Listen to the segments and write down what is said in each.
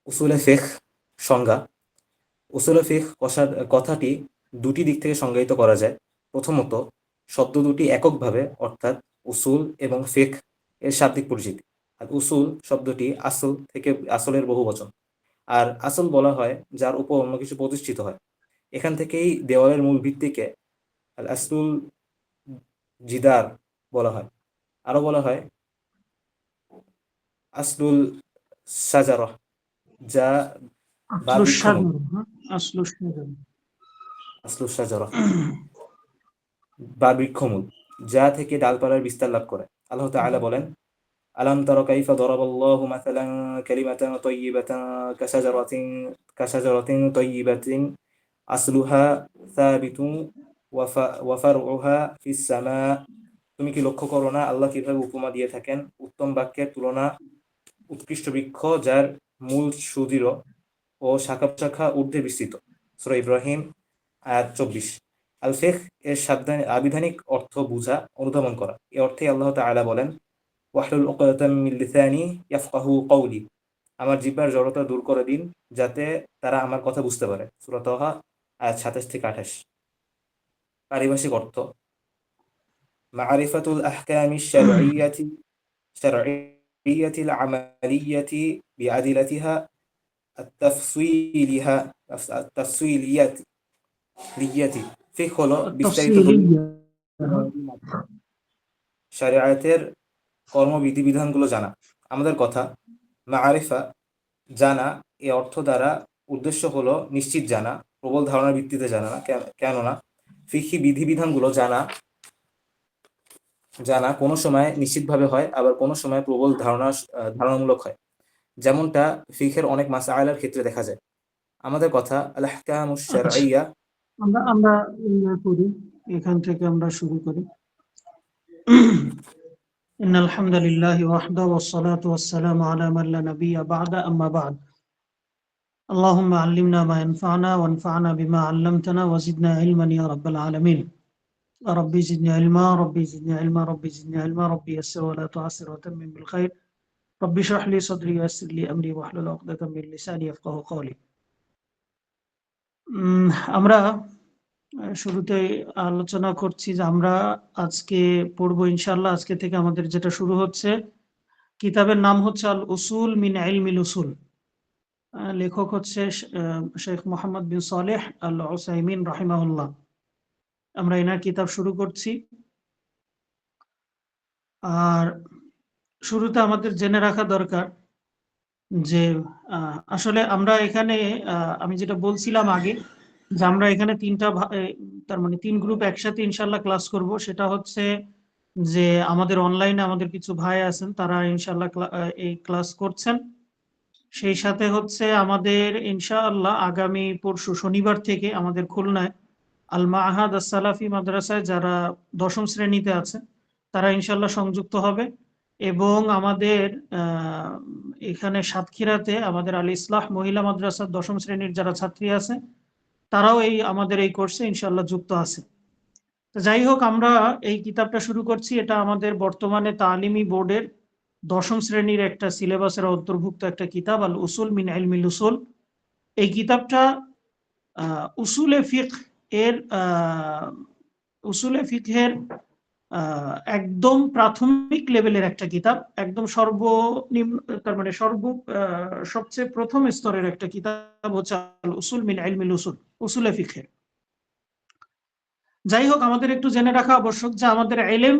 উসুলে ফিকহ সংজ্ঞা। উসুলে ফিকহ কথাটি দুটি দিক থেকে সংজ্ঞায়িত করা যায়। প্রথমত, শব্দ দুটি এককভাবে, অর্থাৎ উসুল এবং ফিকহ এর শাব্দিক পরিচিতি। আর উসুল শব্দটি আসল থেকে আসলের বহুবচন। আর আসল বলা হয় যার উপর অন্য কিছু প্রতিষ্ঠিত হয়। এখান থেকেই দেওয়ালের মূল ভিত্তিকে আল আসলুল জিদার বলা হয়। আরো বলা হয় আসলুল সাজারহ, যা বা আসলুশ বৃক্ষমূল। শাজার, হ্যাঁ, আসলুশ শাজার। আসলুল সাজারহ বা বৃক্ষমূল, যা থেকে ডালপালার বিস্তার লাভ করে। আল্লাহ তাআলা বলেন, আলাম তারা কাইফা দরাবাল্লাহু মাসালান কালিমাতান তাইয়িবাতান কাশাজারাতিন তাইয়িবাতিন আসলুহা সাবিতুন ওয়া ফারউহা ফিস সামা। তুমি কি লক্ষ্য করো না আল্লাহ কিভাবে উপমা দিয়ে থাকেন উত্তম বাক্যের তুলনা উৎকৃষ্ট বৃক্ষ যার মূল সুদৃঢ় ও শাখা প্রশাখা ঊর্ধ্বে বিস্তৃত। সূরা ইব্রাহিম আয়াত 24। আল ফিকহ এর আবিধানিক অর্থ বুঝা, অনুধাবন করা। এ অর্থে আল্লাহ তাআলা বলেন, ওয়াহলুল উকদাতাম মিন লিসানি ইয়াফকাহু কওলি, আমার জিহ্বার জড়তা দূর করে দিন যাতে তারা আমার কথা বুঝতে পারে। সূরা তাহা আয়াত 27 থেকে 28। পারিভাষিক অর্থ: মারিফাতুল আহকামিশ শারঈয়্যাতিল আমালিয়্যাতি বিআদিলাতিহা আত-তাফসীলিহা আত-তাফসীলিয়াতি লিয়াতি। ফিকহ হলো বিস্তারিত দলিল তাফসীলিয়া, হ্যাঁ। শরিয়াতের কর্মবিধিবিধানগুলো জানা। আমাদের কথা, মাআরিফা জানা এ অর্থ দ্বারা উদ্দেশ্য হলো নিশ্চিত জানা, প্রবল ধারণার ভিত্তিতে জানা না। কেননা ফিকহি বিধিবিধানগুলো জানা জানা কোনো সময় নিশ্চিতভাবে হয়, আবার কোনো সময় প্রবল ধারণামূলক হয়। যেমনটা ফিকহের অনেক মাসআলার ক্ষেত্রে দেখা যায়। আমাদের কথা, আল আহকামুশ আচ্ছা, শারঈয়্যা। আমরা আমরা করি, এখান থেকে আমরা শুরু করি। ইন্নাল হামদালিল্লাহি ওয়াহদাহু ওয়াসসালাতু ওয়াসসালামু আলা মান লা নাবিয়্যা বা'দা, আম্মা বা'দ। আল্লাহুম্মা আল্লিমনা মা ইয়ানফা'না ওয়ানফা'না বিমা 'আল্লামতানা ওয়া জিদনা ইলমান ইয়া রাব্বাল আলামিন। ربي زدني علما، ربي زدني علما، ربي زدني علما، ربي يسر ولا تعسر وتمم بالخير، ربي اشرح لي صدري ويسر لي امري واحلل عقدة من لساني يفقهوا قولي. আমরা শুরুতে আলোচনা করছি যে আমরা আজকে পড়বো ইনশাআল্লাহ। আজকে থেকে আমাদের যেটা শুরু হচ্ছে, কিতাবের নাম হচ্ছে আল উসুল মিন ইলমিল উসুল। লেখক হচ্ছে শেখ মোহাম্মদ বিন সালেহ আল উসাইমিন রাহিমাহুল্লাহ। আমরা এনার কিতাব শুরু করছি। আর শুরুতে আমাদের জেনে রাখা দরকার যে আসলে আমরা এখানে আমি যেটা বলছিলাম আগে, যে আমরা এখানে তার মানে 3 গ্রুপ একসাথে ইনশাল্লাহ ক্লাস করব। সেটা হচ্ছে যে আমাদের অনলাইনে আমাদের কিছু ভাই আছেন, তারা ইনশাল্লাহ এই ক্লাস করছেন। সেই সাথে হচ্ছে আমাদের ইনশাআল্লাহ আগামী পরশু শনিবার থেকে আমাদের খুলনায় আল মাআহাদ আস সালাফি মাদ্রাসায় যারা 10ম শ্রেণীতে আছে তারা ইনশাআল্লাহ সংযুক্ত হবে। এবং আমাদের এখানে সাতক্ষীরাতে আমাদের আল ইসলাহ মহিলা মাদ্রাসার 10ম শ্রেণীর যারা ছাত্রী আছে তারাও আমাদের এই কোর্সে ইনশাআল্লাহ যুক্ত আছে। তো যাই হোক, আমরা এই কিতাবটা শুরু করছি। এটা আমাদের বর্তমানে তালিমি বোর্ডের 10ম শ্রেণীর একটা সিলেবাসের অন্তর্ভুক্ত একটা কিতাব, আল উসুল মিন ইলমিল উসুল। এই কিতাবটা উসুলে ফিকহ এর উসুলে ফিকহের একদম প্রাথমিক লেভেলের একটা কিতাব, একদম সর্বনিম্ন, তার মানে সবচেয়ে প্রথম স্তরের একটা কিতাব হচ্ছে আল উসুল মিন ইলমিল উসুল, উসুলে ফিকহের। যাই হোক, আমাদের একটু জেনে রাখা আবশ্যক যে আমাদের ইলম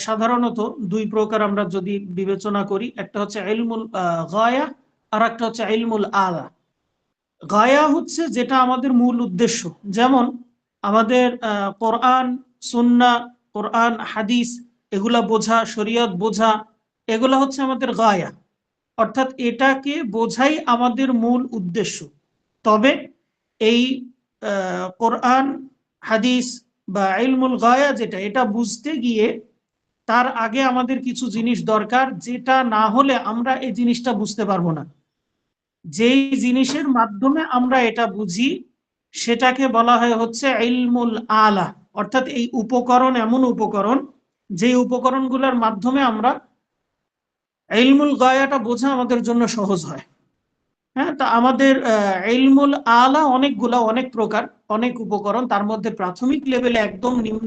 সাধারণত 2 প্রকার আমরা যদি বিবেচনা করি। একটা হচ্ছে ইলমুল গায়া, আর একটা হচ্ছে ইলমুল আলা। গায়া হচ্ছে যেটা আমাদের মূল উদ্দেশ্য, যেমন আমাদের কোরআন সুন্নাহ, কোরআন হাদিস এগুলা বোঝা, শরীয়ত বোঝা, এগুলা হচ্ছে আমাদের গায়া, অর্থাৎ এটাকে বোঝাই আমাদের মূল উদ্দেশ্য। তবে এই কোরআন হাদিস বা ইলমুল গায়া যেটা, এটা বুঝতে গিয়ে তার আগে আমাদের কিছু জিনিস দরকার, যেটা না হলে আমরা এই জিনিসটা বুঝতে পারবো না। যেই জিনিসের মাধ্যমে আমরা এটা বুঝি সেটাকে বলা হয় হচ্ছে ইলমুল আলা, অর্থাৎ এই উপকরণ, এমন উপকরণ যে উপকরণগুলোর মাধ্যমে আমরা ইলমুল গায়াটা বোঝা আমাদের জন্য সহজ হয়। হ্যাঁ, তা আমাদের ইলমুল আলা অনেকগুলা, অনেক প্রকার, অনেক উপকরণ। তার মধ্যে প্রাথমিক লেভেলে একদম নিম্ন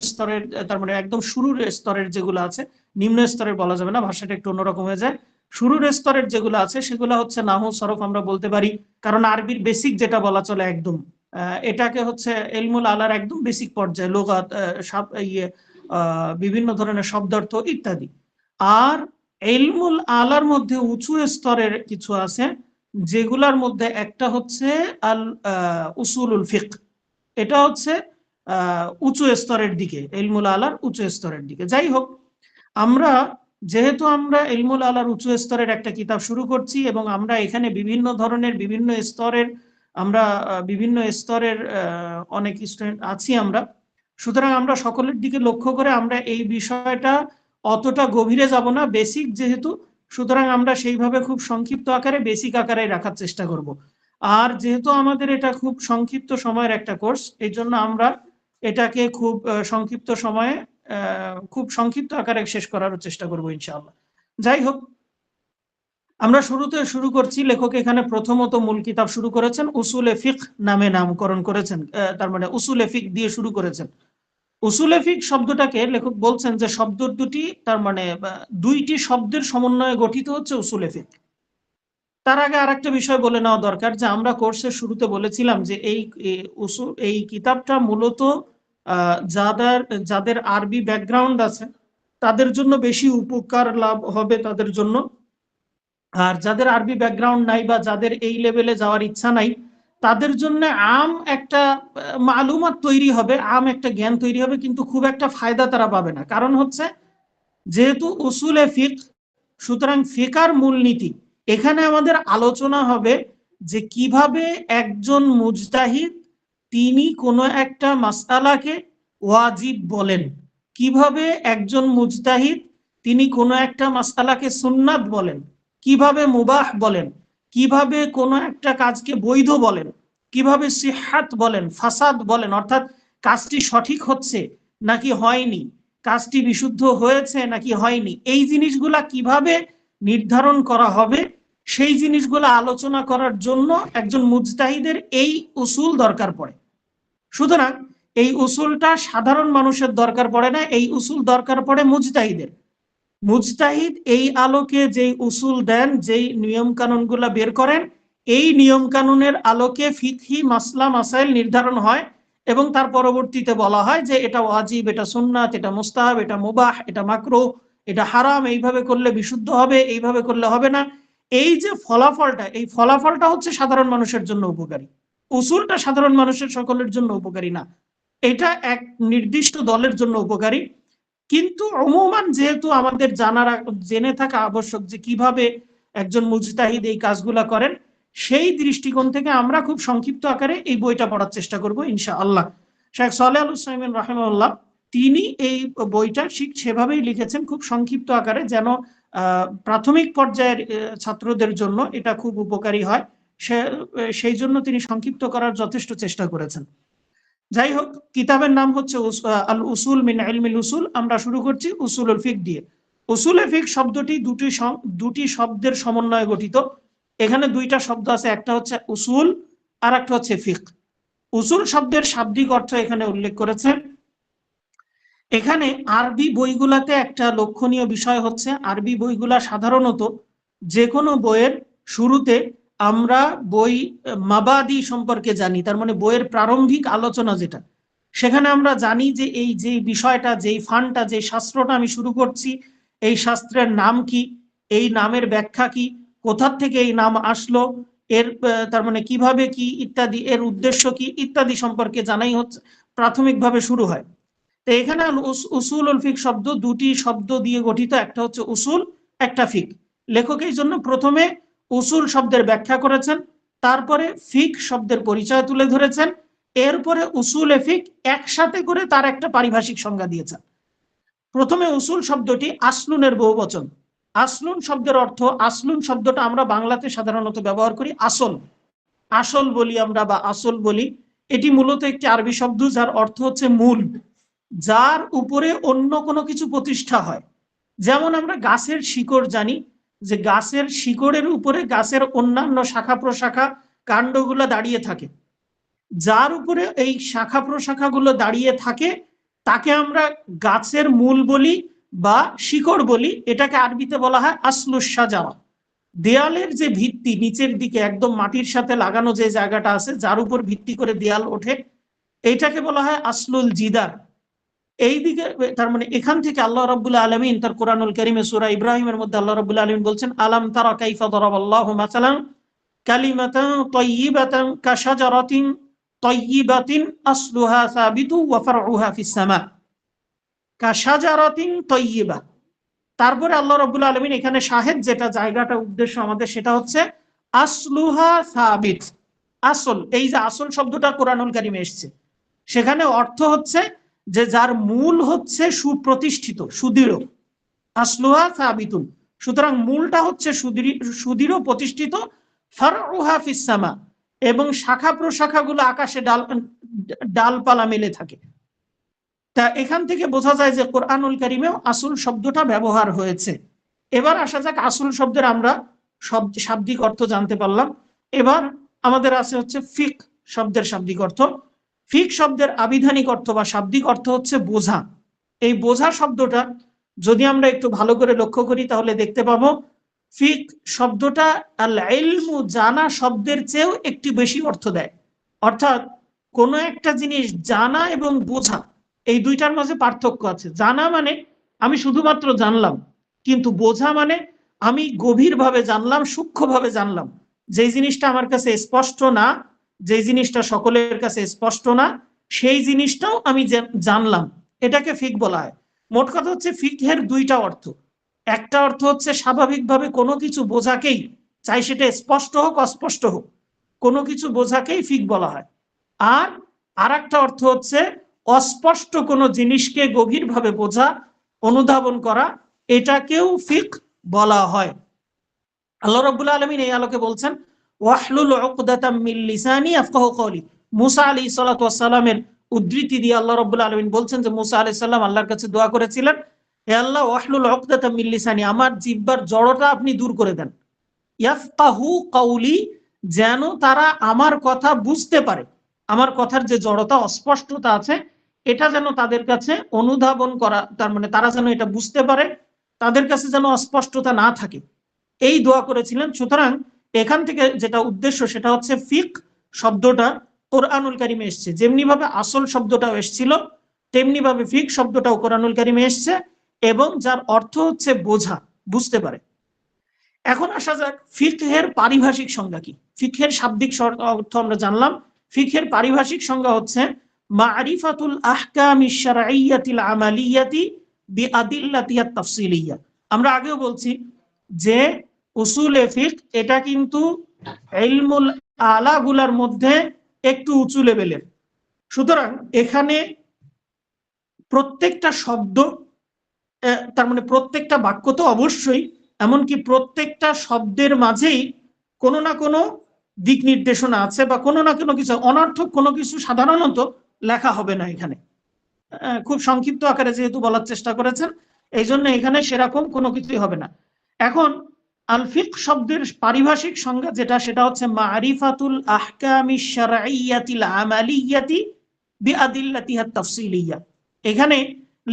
স্তরের, তার মানে একদম শুরুর স্তরের যেগুলো আছে, নিম্ন স্তরের বলা যাবে না, ভাষাটা একটু অন্যরকম হয়ে যায়। শুরুর স্তরের যেগুলো আছে সেগুলো হচ্ছে নাহু সরফ আমরা বলতে পারি, কারণ আরবির বেসিক যেটা বলা চলে একদম, এটাকে হচ্ছে ইলমুল আলার একদম বেসিক পর্যায়ে, লুগাত, বিভিন্ন ধরনের শব্দার্থ ইত্যাদি। আর ইলমুল আলার মধ্যে উঁচু স্তরের কিছু আছে, যেগুলার মধ্যে একটা হচ্ছে আল উসুলুল ফিকহ। এটা হচ্ছে উঁচু স্তরের দিকে, ইলমুল আলার উঁচু স্তরের দিকে। যাই হোক, আমরা যেহেতু আমরা ইলমুল আলার উঁচু স্তরের একটা কিতাব শুরু করছি, এবং আমরা এখানে বিভিন্ন ধরনের বিভিন্ন স্তরের, আমরা বিভিন্ন স্তরের অনেক স্টুডেন্ট আছি আমরা, সুতরাং আমরা সকলের দিকে লক্ষ্য করে আমরা এই বিষয়টা অতটা গভীরে যাব না, বেসিক যেহেতু, সুতরাং আমরা সেইভাবে খুব সংক্ষিপ্ত আকারে, বেসিক আকারে রাখার চেষ্টা করব। আর যেহেতু আমাদের এটা খুব সংক্ষিপ্ত সময়ের একটা কোর্স, এই জন্য আমরা এটাকে খুব সংক্ষিপ্ত সময়ে, খুব সংক্ষিপ্ত আকারে শেষ করার চেষ্টা করব ইনশাআল্লাহ। যাই হোক, আমরা শুরুতে শুরু করছি। লেখক এখানে প্রথমত মূল কিতাব শুরু করেছেন, উসুলে ফিকহ নামে নামকরণ করেছেন, তার মানে উসুলে ফিকহ দিয়ে শুরু করেছেন। উসুলে ফিকহ শব্দটাকে লেখক বলছেন যে শব্দ দুটি, তার মানে দুইটি শব্দের সমন্বয়ে গঠিত হচ্ছে উসুলে ফিকহ। তার আগে আরেকটা বিষয় বলে নেওয়া দরকার, যে আমরা কোর্সের শুরুতে বলেছিলাম যে এই কিতাবটা মূলত যাদের যাদের আরবি ব্যাকগ্রাউন্ড আছে তাদের জন্য বেশি উপকার লাভ হবে তাদের জন্য। আর যাদের আরবি ব্যাকগ্রাউন্ড নাই বা যাদের এই লেভেলে যাওয়ার ইচ্ছা নাই, তাদের জন্য আম একটা মালুমাত তৈরি হবে, আম একটা জ্ঞান তৈরি হবে, কিন্তু খুব একটা ফায়দা তারা পাবে না। কারণ হচ্ছে, যেহেতু উসুলে ফিকহ, সুতরাং ফিকার মূলনীতি, এখানে আমাদের আলোচনা হবে যে কিভাবে একজন মুজতাহিদ তিনি কোনো একটা মাসআলাকে ওয়াজিব বলেন, কিভাবে একজন মুজতাহিদ তিনি কোনো একটা মাসআলাকে সুন্নাত বলেন, কিভাবে মুবাহ বলেন, কিভাবে কোনো একটা কাজকে বৈধ বলেন, কিভাবে সিহাত বলেন, ফাসাদ বলেন, অর্থাৎ কাজটি সঠিক হচ্ছে নাকি হয়নি, কাজটি বিশুদ্ধ হয়েছে নাকি হয়নি, এই জিনিসগুলা কিভাবে নির্ধারণ করা হবে, সেই জিনিসগুলো আলোচনা করার জন্য একজন মুজতাহিদের এই উসুল দরকার পড়ে। সুতরাং এই উসুলটা সাধারণ মানুষের দরকার পড়ে না, এই উসুল দরকার পড়ে মুজতাহিদের। মুজতাহিদ এই আলোকে যেই উসুল দেন, যেই নিয়ম কানুনগুলা বের করেন, এই নিয়ম কানুনের আলোকে ফিকহি মাসলা মাসাইল নির্ধারণ হয়, এবং তার পরবর্তীতে বলা হয় যে এটা ওয়াজিব, এটা সুন্নাত, এটা মুস্তাহাব, এটা মুবাহ, এটা মাকরুহ, এটা হারাম, এইভাবে করলে বিশুদ্ধ হবে, এইভাবে করলে হবে না। এই যে ফলাফলটা, এই ফলাফলটা হচ্ছে সাধারণ মানুষের জন্য উপকারী। উসুলটা সাধারণ মানুষের সকলের জন্য উপকারী না, এটা এক নির্দিষ্ট দলের জন্য উপকারী। কিন্তু অমুমান যেহেতু আমাদের জেনে থাকা আবশ্যক যে কিভাবে একজন মুজতাহিদ এই কাজগুলা করেন, সেই দৃষ্টিকোণ থেকে আমরা খুব সংক্ষিপ্ত আকারে এই বইটা পড়ার চেষ্টা করব ইনশাআল্লাহ। শেখ সালেহ আল উসাইমিন রাহিমাহুল্লাহ তিনি এই বইটা ঠিক সেভাবেই লিখেছেন, খুব সংক্ষিপ্ত আকারে, যেন প্রাথমিক পর্যায়ের ছাত্রদের জন্য এটা খুব উপকারী হয়, সেই জন্য তিনি সংক্ষিপ্ত করার যথেষ্ট চেষ্টা করেছেন। যাই হোক, কিতাবের নাম হচ্ছে আল উসুল মিন ইলমিল উসুল। আমরা শুরু করছি উসুলুল ফিকহ দিয়ে। উসুলে ফিকহ শব্দটি দুটি শব্দের সমন্বয়ে গঠিত। এখানে দুইটা শব্দ আছে, একটা হচ্ছে উসুল আর একটা হচ্ছে ফিকহ। উসুল শব্দের শাব্দিক অর্থ এখানে উল্লেখ করেছে। এখানে আরবি বইগুলাতে একটা লক্ষণীয় বিষয় হচ্ছে, আরবি বইগুলা সাধারণত যে কোনো বইয়ের শুরুতে আমরা বই মাবাদি সম্পর্কে জানি, তার মানে বইয়ের প্রারম্ভিক আলোচনা যেটা, সেখানে আমরা জানি যে এই যে বিষয়টা, যেই ফানটা, যে শাস্ত্রটা আমি শুরু করছি, এই শাস্ত্রের নাম কি, এই নামের ব্যাখ্যা কি, কোথার থেকে এই নাম আসলো, এর তার মানে কিভাবে কি ইত্যাদি, এর উদ্দেশ্য কি ইত্যাদি সম্পর্কে জানাই হচ্ছে প্রাথমিকভাবে শুরু হয়। তো এখানে উসুলুল ফিকহ শব্দ দুটি শব্দ দিয়ে গঠিত, একটা হচ্ছে উসুল, একটা ফিক। লেখক এই জন্য প্রথমে উসুল শব্দের ব্যাখ্যা করেছেন, তারপরে ফিক শব্দের পরিচয় তুলে ধরেছেন, এরপরে উসুলে ফিক একসাথে করে তার একটা পারিভাষিক সংজ্ঞা দিয়েছেন। প্রথমে উসুল শব্দটি আসলুনের বহুবচন। আসলুন শব্দের অর্থ, আসলুন শব্দটা আমরা বাংলাতে সাধারণত ব্যবহার করি আসল, আসল বলি আমরা বা আসল বলি। এটি মূলত একটি আরবি শব্দ যার অর্থ হচ্ছে মূল, যার উপরে অন্য কোনো কিছু প্রতিষ্ঠা হয়। যেমন আমরা গাছের শিকড় জানি, যে গাছের শিকড়ের উপরে গাছের অন্যান্য শাখা প্রশাখা কাণ্ডগুলো দাঁড়িয়ে থাকে, যার উপরে এই শাখা প্রশাখাগুলো দাঁড়িয়ে থাকে তাকে আমরা গাছের মূল বলি বা শিকড় বলি। এটাকে আরবিতে বলা হয় আসলুস শাজারা। দেয়ালের যে ভিত্তি নিচের দিকে একদম মাটির সাথে লাগানো যে জায়গাটা আছে, যার উপর ভিত্তি করে দেয়াল ওঠে, এইটাকে বলা হয় আসলুল জিদার। এই দিকে তার মানে এখান থেকে আল্লাহ রাব্বুল আলামিন তার কোরআনুল কারীমে সূরা ইব্রাহিমের মধ্যে আল্লাহ রাব্বুল আলামিন বলছেন, আলাম তারা কাইফা দারাবাল্লাহু মাসালান কালিমাতান তাইয়িবাতান কাশাজারাতিন তাইয়িবাতিন আসলুহা সাবিতু ওয়া ফারউহা ফিস সামা। কাশাজারাতিন তাইয়িবা। তারপরে আল্লাহ রাব্বুল আলামিন এখানে শাহেদ যেটা জায়গাটা উদ্দেশ্য আমাদের, সেটা হচ্ছে আসলুহা সাবিত। আসল, এই যে আসল শব্দটা কোরআনুল কারীমে এসেছে, সেখানে অর্থ হচ্ছে যে যার মূল হচ্ছে সুপ্রতিষ্ঠিত, সুদৃঢ়। আসলুহা সাবিতুন, সুতরাং মূলটা হচ্ছে সুদৃঢ় প্রতিষ্ঠিত। ফারউহা ফিস সামা, এবং শাখা প্রশাখাগুলো আকাশে ডালপালা মেলে থাকে। তা এখান থেকে বোঝা যায় যে কোরআনুল কারীমেও আসল শব্দটা ব্যবহার হয়েছে। এবার আসা যাক আসল শব্দের আমরা শাব্দিক অর্থ জানতে পারলাম। এবার আমাদের আছে হচ্ছে ফিক শব্দের শাব্দিক অর্থ। ফিক শব্দের আবিধানিক অর্থ বা শাব্দিক অর্থ হচ্ছে বোঝা। এই বোঝা শব্দটা যদি আমরা একটু ভালো করে লক্ষ্য করি তাহলে দেখতে পাবো ফিক শব্দটা আল ইলমু, জানা শব্দের চেয়েও একটি বেশি অর্থ দেয়। অর্থাৎ কোনো একটা জিনিস জানা এবং বোঝা, এই দুইটার মাঝে পার্থক্য আছে। জানা মানে আমি শুধুমাত্র জানলাম, কিন্তু বোঝা মানে আমি গভীরভাবে জানলাম, সূক্ষ্মভাবে জানলাম। যে জিনিসটা আমার কাছে স্পষ্ট না, যে জিনিসটা সকলের কাছে স্পষ্ট না, সেই জিনিসটাও আমি জানলাম, এটাকে ফিক বলা হয়। মোট কথা হচ্ছে ফিকহের দুইটা অর্থ। একটা অর্থ হচ্ছে স্বাভাবিকভাবে কোনো কিছু বোঝাকেই, চাই সেটা স্পষ্ট হোক অস্পষ্ট হোক, কোনো কিছু বোঝাকেই ফিক বলা হয়। আর একটা অর্থ হচ্ছে অস্পষ্ট কোনো জিনিসকে গভীরভাবে বোঝা, অনুধাবন করা, এটাকেও ফিক বলা হয়। আল্লাহ রাব্বুল আলামিন এই আলোকে বলছেন, ওয়াহলুল উকদাতাম মিন লিসানি ইয়াফকাহু কওলি। মুসা আলাইহিস সালাতু ওয়াস সালামের উদ্ধৃতি দিয়ে আল্লাহ রাব্বুল আলামিন বলছেন যে মুসা আলাইহিস সালাম আল্লাহর কাছে দোয়া করেছিলেন, হে আল্লাহ, ওয়াহলুল উকদাতাম মিন লিসানি, আমার জিহ্বার জড়তা আপনি দূর করে দেন। ইয়াফকাহু কওলি, যেন তারা আমার কথা বুঝতে পারে। আমার কথার যে জড়তা, অস্পষ্টতা আছে, এটা যেন তাদের কাছে অনুধাবন করা, তার মানে তারা যেন এটা বুঝতে পারে, তাদের কাছে যেন অস্পষ্টতা না থাকে, এই দোয়া করেছিলেন। সুতরাং এখান থেকে যেটা উদ্দেশ্য সেটা হচ্ছে ফিক শব্দটা কোরআনুল কারীমে এসেছে, যেমনি ভাবে আসল শব্দটাও এসেছিল তেমনি ভাবে ফিক শব্দটাও কোরআনুল কারীমে এসেছে, এবং যার অর্থ হচ্ছে বোঝা, বুঝতে পারে। এখন আসা যাক ফিকহের পারিভাষিক সংজ্ঞা কি। ফিকহের শাব্দিক অর্থ আমরা জানলাম। ফিকহের পারিভাষিক সংজ্ঞা হচ্ছে মারিফাতুল আহকামিশ শারঈয়্যাতিল আমালিয়্যাতি বিআদিল্লাতিহাত তাফসিলিয়্যা। আমরা আগেও বলছি যে উসুলে ফিক এটা কিন্তু ইলমুল আলা গুলার মধ্যে একটু উঁচু লেভেলের। সুতরাং এখানে প্রত্যেকটা শব্দ, তার মানে প্রত্যেকটা বাক্য তো অবশ্যই, এমনকি প্রত্যেকটা শব্দের মাঝেই কোনো না কোনো দিক নির্দেশনা আছে, বা কোনো না কোনো কিছু অনর্থক কোনো কিছু সাধারণত লেখা হবে না এখানে। খুব সংক্ষিপ্ত আকারে যেহেতু বলার চেষ্টা করেছেন, এই জন্য এখানে সেরকম কোনো কিছুই হবে না। এখন আল ফিক শব্দের পারিভাষিক সংজ্ঞা যেটা, সেটা হচ্ছে মারিফাতুল আহকামিশ শারঈয়্যাতিল আমালিয়্যাতি বিআদিল্লাতিহাত তাফসিলিয়্যা। এখানে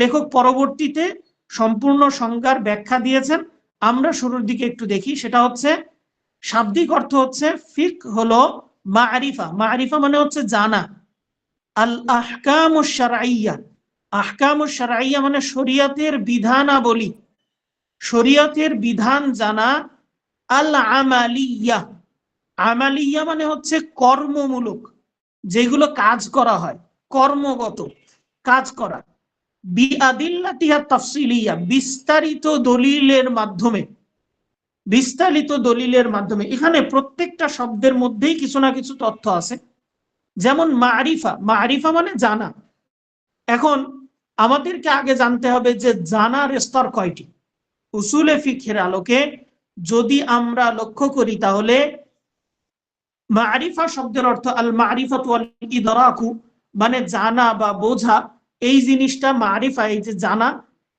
লেখক পরবর্তীতে সম্পূর্ণ সংজ্ঞার ব্যাখ্যা দিয়েছেন। আমরা শুরুর দিকে একটু দেখি। সেটা হচ্ছে শাব্দিক অর্থ হচ্ছে ফিক হলো মারিফা। মারিফা মানে হচ্ছে জানা। আল আহকামুশ শারঈয়্যা, আহকামুশ শারঈয়্যা মানে শরীয়তের বিধানাবলী, শরীয়তের বিধান জানা। আল আমালিয়্যা, আমালিয়্যা মানে হচ্ছে কর্মমূলক, যেগুলো কাজ করা হয়, কর্মগত কাজ করা। বিআদিল্লাতিহাত তাফসিলিয়্যা, বিস্তারিত দলিলের মাধ্যমে, বিস্তারিত দলিলের মাধ্যমে। এখানে প্রত্যেকটা শব্দের মধ্যেই কিছু না কিছু তথ্য আছে। যেমন মারিফা, মারিফা মানে জানা। এখন আমাদেরকে আগে জানতে হবে যে জানার স্তর কয়টি। উসুলে ফিকহের আলোকে যদি আমরা লক্ষ্য করি তাহলে মারিফা শব্দের অর্থ আল মারিফাতু ওয়াল ইদরাকু, মানে জানা বা বোঝা। এই জিনিসটা মারিফা, এই যে জানা,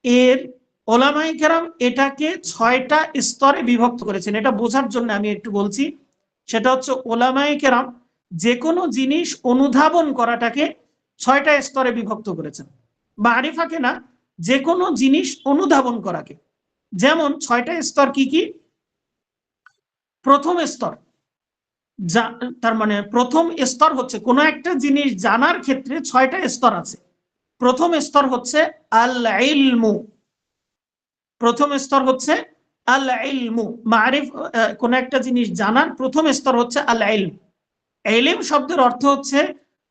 এর ওলামায়ে কেরাম এটাকে 6টা স্তরে বিভক্ত করেছেন। এটা বোঝার জন্য আমি একটু বলছি, সেটা হচ্ছে ওলামায়ে কেরাম যে কোনো জিনিস অনুধাবন করাটাকে 6টা স্তরে বিভক্ত করেছেন। মারিফাকে না, যে কোনো জিনিস অনুধাবন করাকে। যেমন 6টা স্তর কি কি? প্রথম স্তর, তার মানে প্রথম স্তর হচ্ছে কোনো একটা জিনিস জানার ক্ষেত্রে 6টা স্তর আছে। প্রথম স্তর হচ্ছে আল ইলমু। প্রথম স্তর হচ্ছে আল ইলমু, মারিফ, কোন একটা জিনিস জানার প্রথম স্তর হচ্ছে আল ইলম। ইলম শব্দের অর্থ হচ্ছে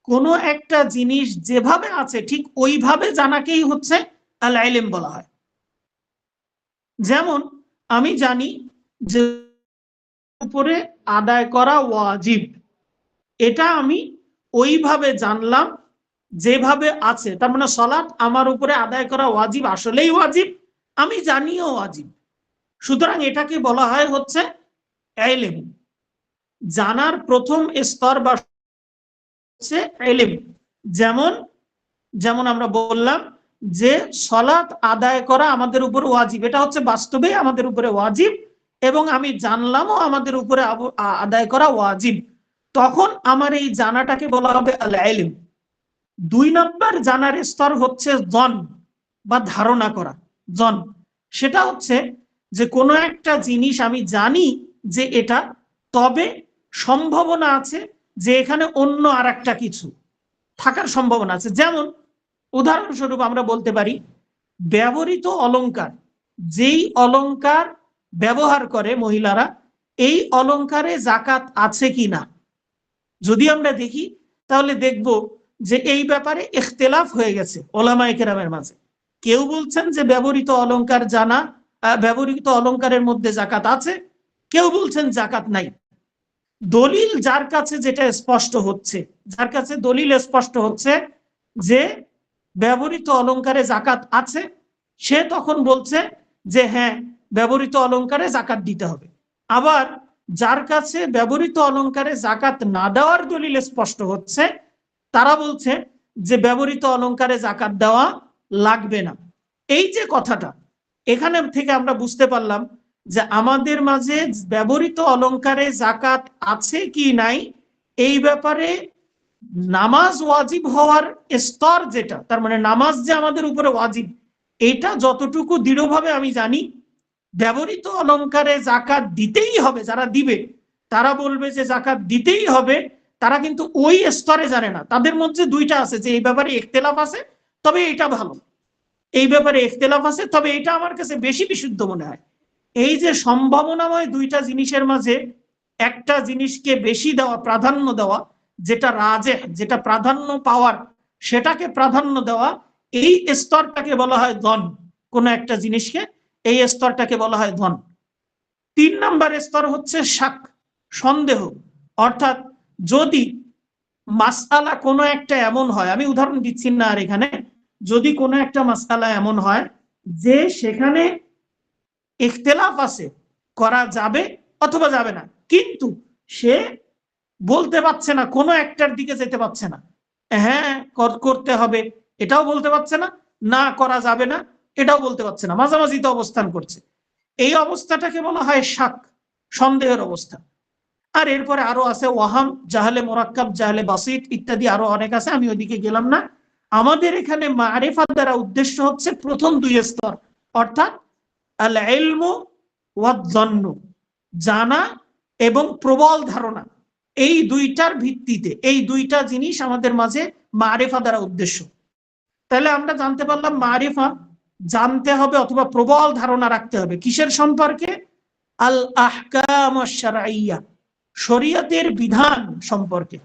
কোনো একটা জিনিস যেভাবে আছে ঠিক ওইভাবে জানাকেই হচ্ছে আল ইলম বলা হয়। যেমন আমি জানি যে উপরে আদায় করা ওয়াজিব, এটা আমি ওইভাবে জানলাম যেভাবে আছে। তার মানে সালাত আমার উপরে আদায় করা ওয়াজিব, আসলেই ওয়াজিব, আমি জানিও ওয়াজিব। সুতরাং এটাকে বলা হয় হচ্ছে ইলম। জানার প্রথম স্তর বা হচ্ছে ইলম। যেমন যেমন আমরা বললাম যে সালাত আদায় করা আমাদের উপর ওয়াজিব, এটা হচ্ছে বাস্তবেই আমাদের উপরে ওয়াজিব, এবং আমি জানলামও আমাদের উপরে আদায় করা ওয়াজিব। তখন আমার এই জানাটাকে বলা হবে আল ইলম। 2 নম্বর জানার স্তর হচ্ছে জন বা ধারণা করা। জন, সেটা হচ্ছে যে কোনো একটা জিনিস আমি জানি যে এটা, তবে সম্ভাবনা আছে যে এখানে অন্য আর একটা কিছু থাকার সম্ভাবনা আছে। যেমন উদাহরণস্বরূপ আমরা বলতে পারি ব্যবহৃত অলংকার, যেই অলংকার ব্যবহার করে মহিলারা, এই অলংকারে জাকাত আছে কি না যদি আমরা দেখি, তাহলে দেখব যে এই ব্যাপারে ইখতিলাফ হয়ে গেছে ওলামায়ে কেরামের মাঝে। কেউ বলছেন যে ব্যবহৃত অলংকার জানা, ব্যবহৃত অলংকারের মধ্যে জাকাত আছে, কেউ বলছেন জাকাত নাই। দলিল যার কাছে যেটা স্পষ্ট হচ্ছে, যার কাছে দলিল স্পষ্ট হচ্ছে যে ব্যবহৃত অলংকারে জাকাত আছে, সে তখন বলছে যে হ্যাঁ, ব্যবহৃত অলংকারে জাকাত দিতে হবে। আবার যার কাছে ব্যবহৃত অলংকারে জাকাত না দেওয়ার দলিল স্পষ্ট হচ্ছে, তারা বলছে যে ব্যবহৃত অলংকারে জাকাত দেওয়া লাগবে না। এই যে কথাটা, এখানে থেকে আমরা বুঝতে পারলাম যে আমাদের মাঝে ব্যবহৃত অলংকারে জাকাত আছে কি নাই, এই ব্যাপারে নামাজ ওয়াজিব হওয়ার স্তর যেটা, তার মানে নামাজ যে আমাদের উপরে ওয়াজিব, এটা যতটুকু দৃঢ়ভাবে আমি জানি, ব্যবহৃত অলংকারে জাকাত দিতেই হবে। যারা দিবে তারা বলবে যে জাকাত দিতেই হবে, তারা কিন্তু ওই স্তরে জানে না। তাদের মধ্যে 2টা আছে, যে এই ব্যাপারে ইখতিলাফ আছে তবে এটা ভালো, এই ব্যাপারে ইখতিলাফ আছে তবে এটা আমার কাছে বেশি বিশুদ্ধ মনে হয়। এই যে সম্ভাবনাময় 2টা জিনিসের মাঝে একটা জিনিসকে বেশি দেওয়া, প্রাধান্য দেওয়া, যেটা রাজেহ, যেটা প্রাধান্য পাওয়ার, সেটাকে প্রাধান্য দেওয়া, এই স্তরটাকে বলা হয় ধন। কোন একটা জিনিসকে, এই স্তরটাকে বলা হয় ধন। 3 নম্বর স্তর হচ্ছে শাক, সন্দেহ। অর্থাৎ যদি মাসআলা কোনো একটা এমন হয়, আমি উদাহরণ দিচ্ছি না আর এখানে, যদি কোনো একটা মাসআলা এমন হয় যে সেখানে ইখতিলাফ আছে, করা যাবে অথবা যাবে না, কিন্তু সে বলতে পারছে না, কোনো একটার দিকে যেতে পারছে না, হ্যাঁ করতে হবে এটাও বলতে পারছে না, না করা যাবে না এটাও বলতে পারছে না, মাঝামাঝিতে অবস্থান করছে, এই অবস্থাটাকে বলা হয় শাক, সন্দেহের অবস্থা। আর এরপরে আরো আছে ওয়াহাম, জাহলে মোরাক্কাব, জাহলে বাসিত ইত্যাদি আরো অনেক আছে, আমি ওইদিকে গেলাম না। আমাদের এখানে মারিফাত দ্বারা উদ্দেশ্য হচ্ছে প্রথম 2 স্তর, অর্থাৎ আল ইলমু ওয়াদ যন্ন, জানা এবং প্রবল ধারণা, এই 2টার ভিত্তিতে, এই 2টা জিনিস আমাদের মাঝে মারিফা দ্বারা উদ্দেশ্য। তাহলে আমরা জানতে পারলাম মারিফা জানতে হবে অথবা প্রবল ধারণা রাখতে হবে কিসের সম্পর্কে? আল আহকাম আশ-শারঈয়্যা, শরীয়তের বিধান সম্পর্কে।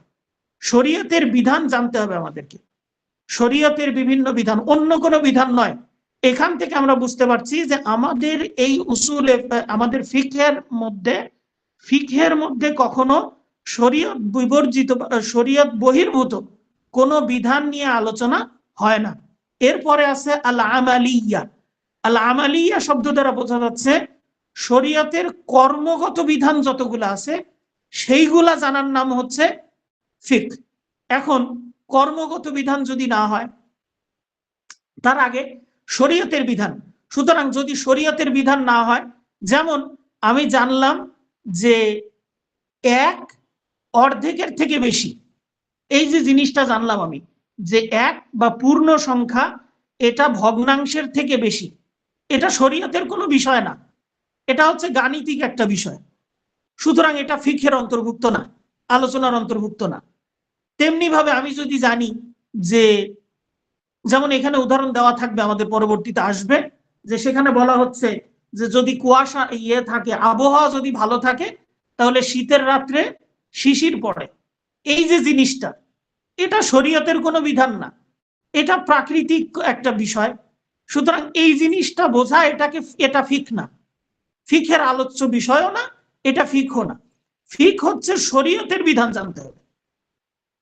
শরীয়তের বিধান জানতে হবে আমাদেরকে, শরীয়তের বিভিন্ন বিধান, অন্য কোনো বিধান নয়। এখান থেকে আমরা বুঝতে পারছি যে আমাদের এই উসুলে, আমাদের ফিকহের মধ্যে কখনো শরীয়ত বিবর্জিত, শরীয়ত বহির্ভূত কোনো বিধান নিয়ে আলোচনা হয় না। এরপরে আছে আল আমালিয়া। আল আমালিয়া শব্দ দ্বারা বোঝা যাচ্ছে শরীয়তের কর্মগত বিধান যতগুলো আছে সেইগুলা জানার নাম হচ্ছে ফিকহ। এখন কর্মগত বিধান যদি না হয়, তার আগে শরীয়তের বিধান, সুতরাং যদি শরীয়তের বিধান না হয়, যেমন আমি জানলাম যে 1 অর্ধেকের থেকে বেশি, এই যে জিনিসটা জানলাম আমি যে 1 বা পূর্ণ সংখ্যা এটা ভগ্নাংশের থেকে বেশি, এটা শরীয়তের কোনো বিষয় না, এটা হচ্ছে গাণিতিক একটা বিষয়। সুতরাং এটা ফিকহের অন্তর্ভুক্ত না, আলোচনার অন্তর্ভুক্ত না। তেমনি ভাবে আমি যদি জানি যে, যেমন এখানে উদাহরণ দেওয়া থাকবে, আমাদের পরবর্তীতে আসবে, যে সেখানে বলা হচ্ছে যে যদি কুয়াশা থাকে, আবহাওয়া যদি ভালো থাকে, তাহলে শীতের রাত্রে শিশির পড়ে। এই যে জিনিসটা, এটা শরীয়তের কোনো বিধান না, এটা প্রাকৃতিক একটা বিষয়। সুতরাং এই জিনিসটা বোঝা এটা ফিক না, ফিকের আলোচ্য বিষয়ও না, এটা ফিকও না। ফিক হচ্ছে শরীয়তের বিধান জানতে হবে,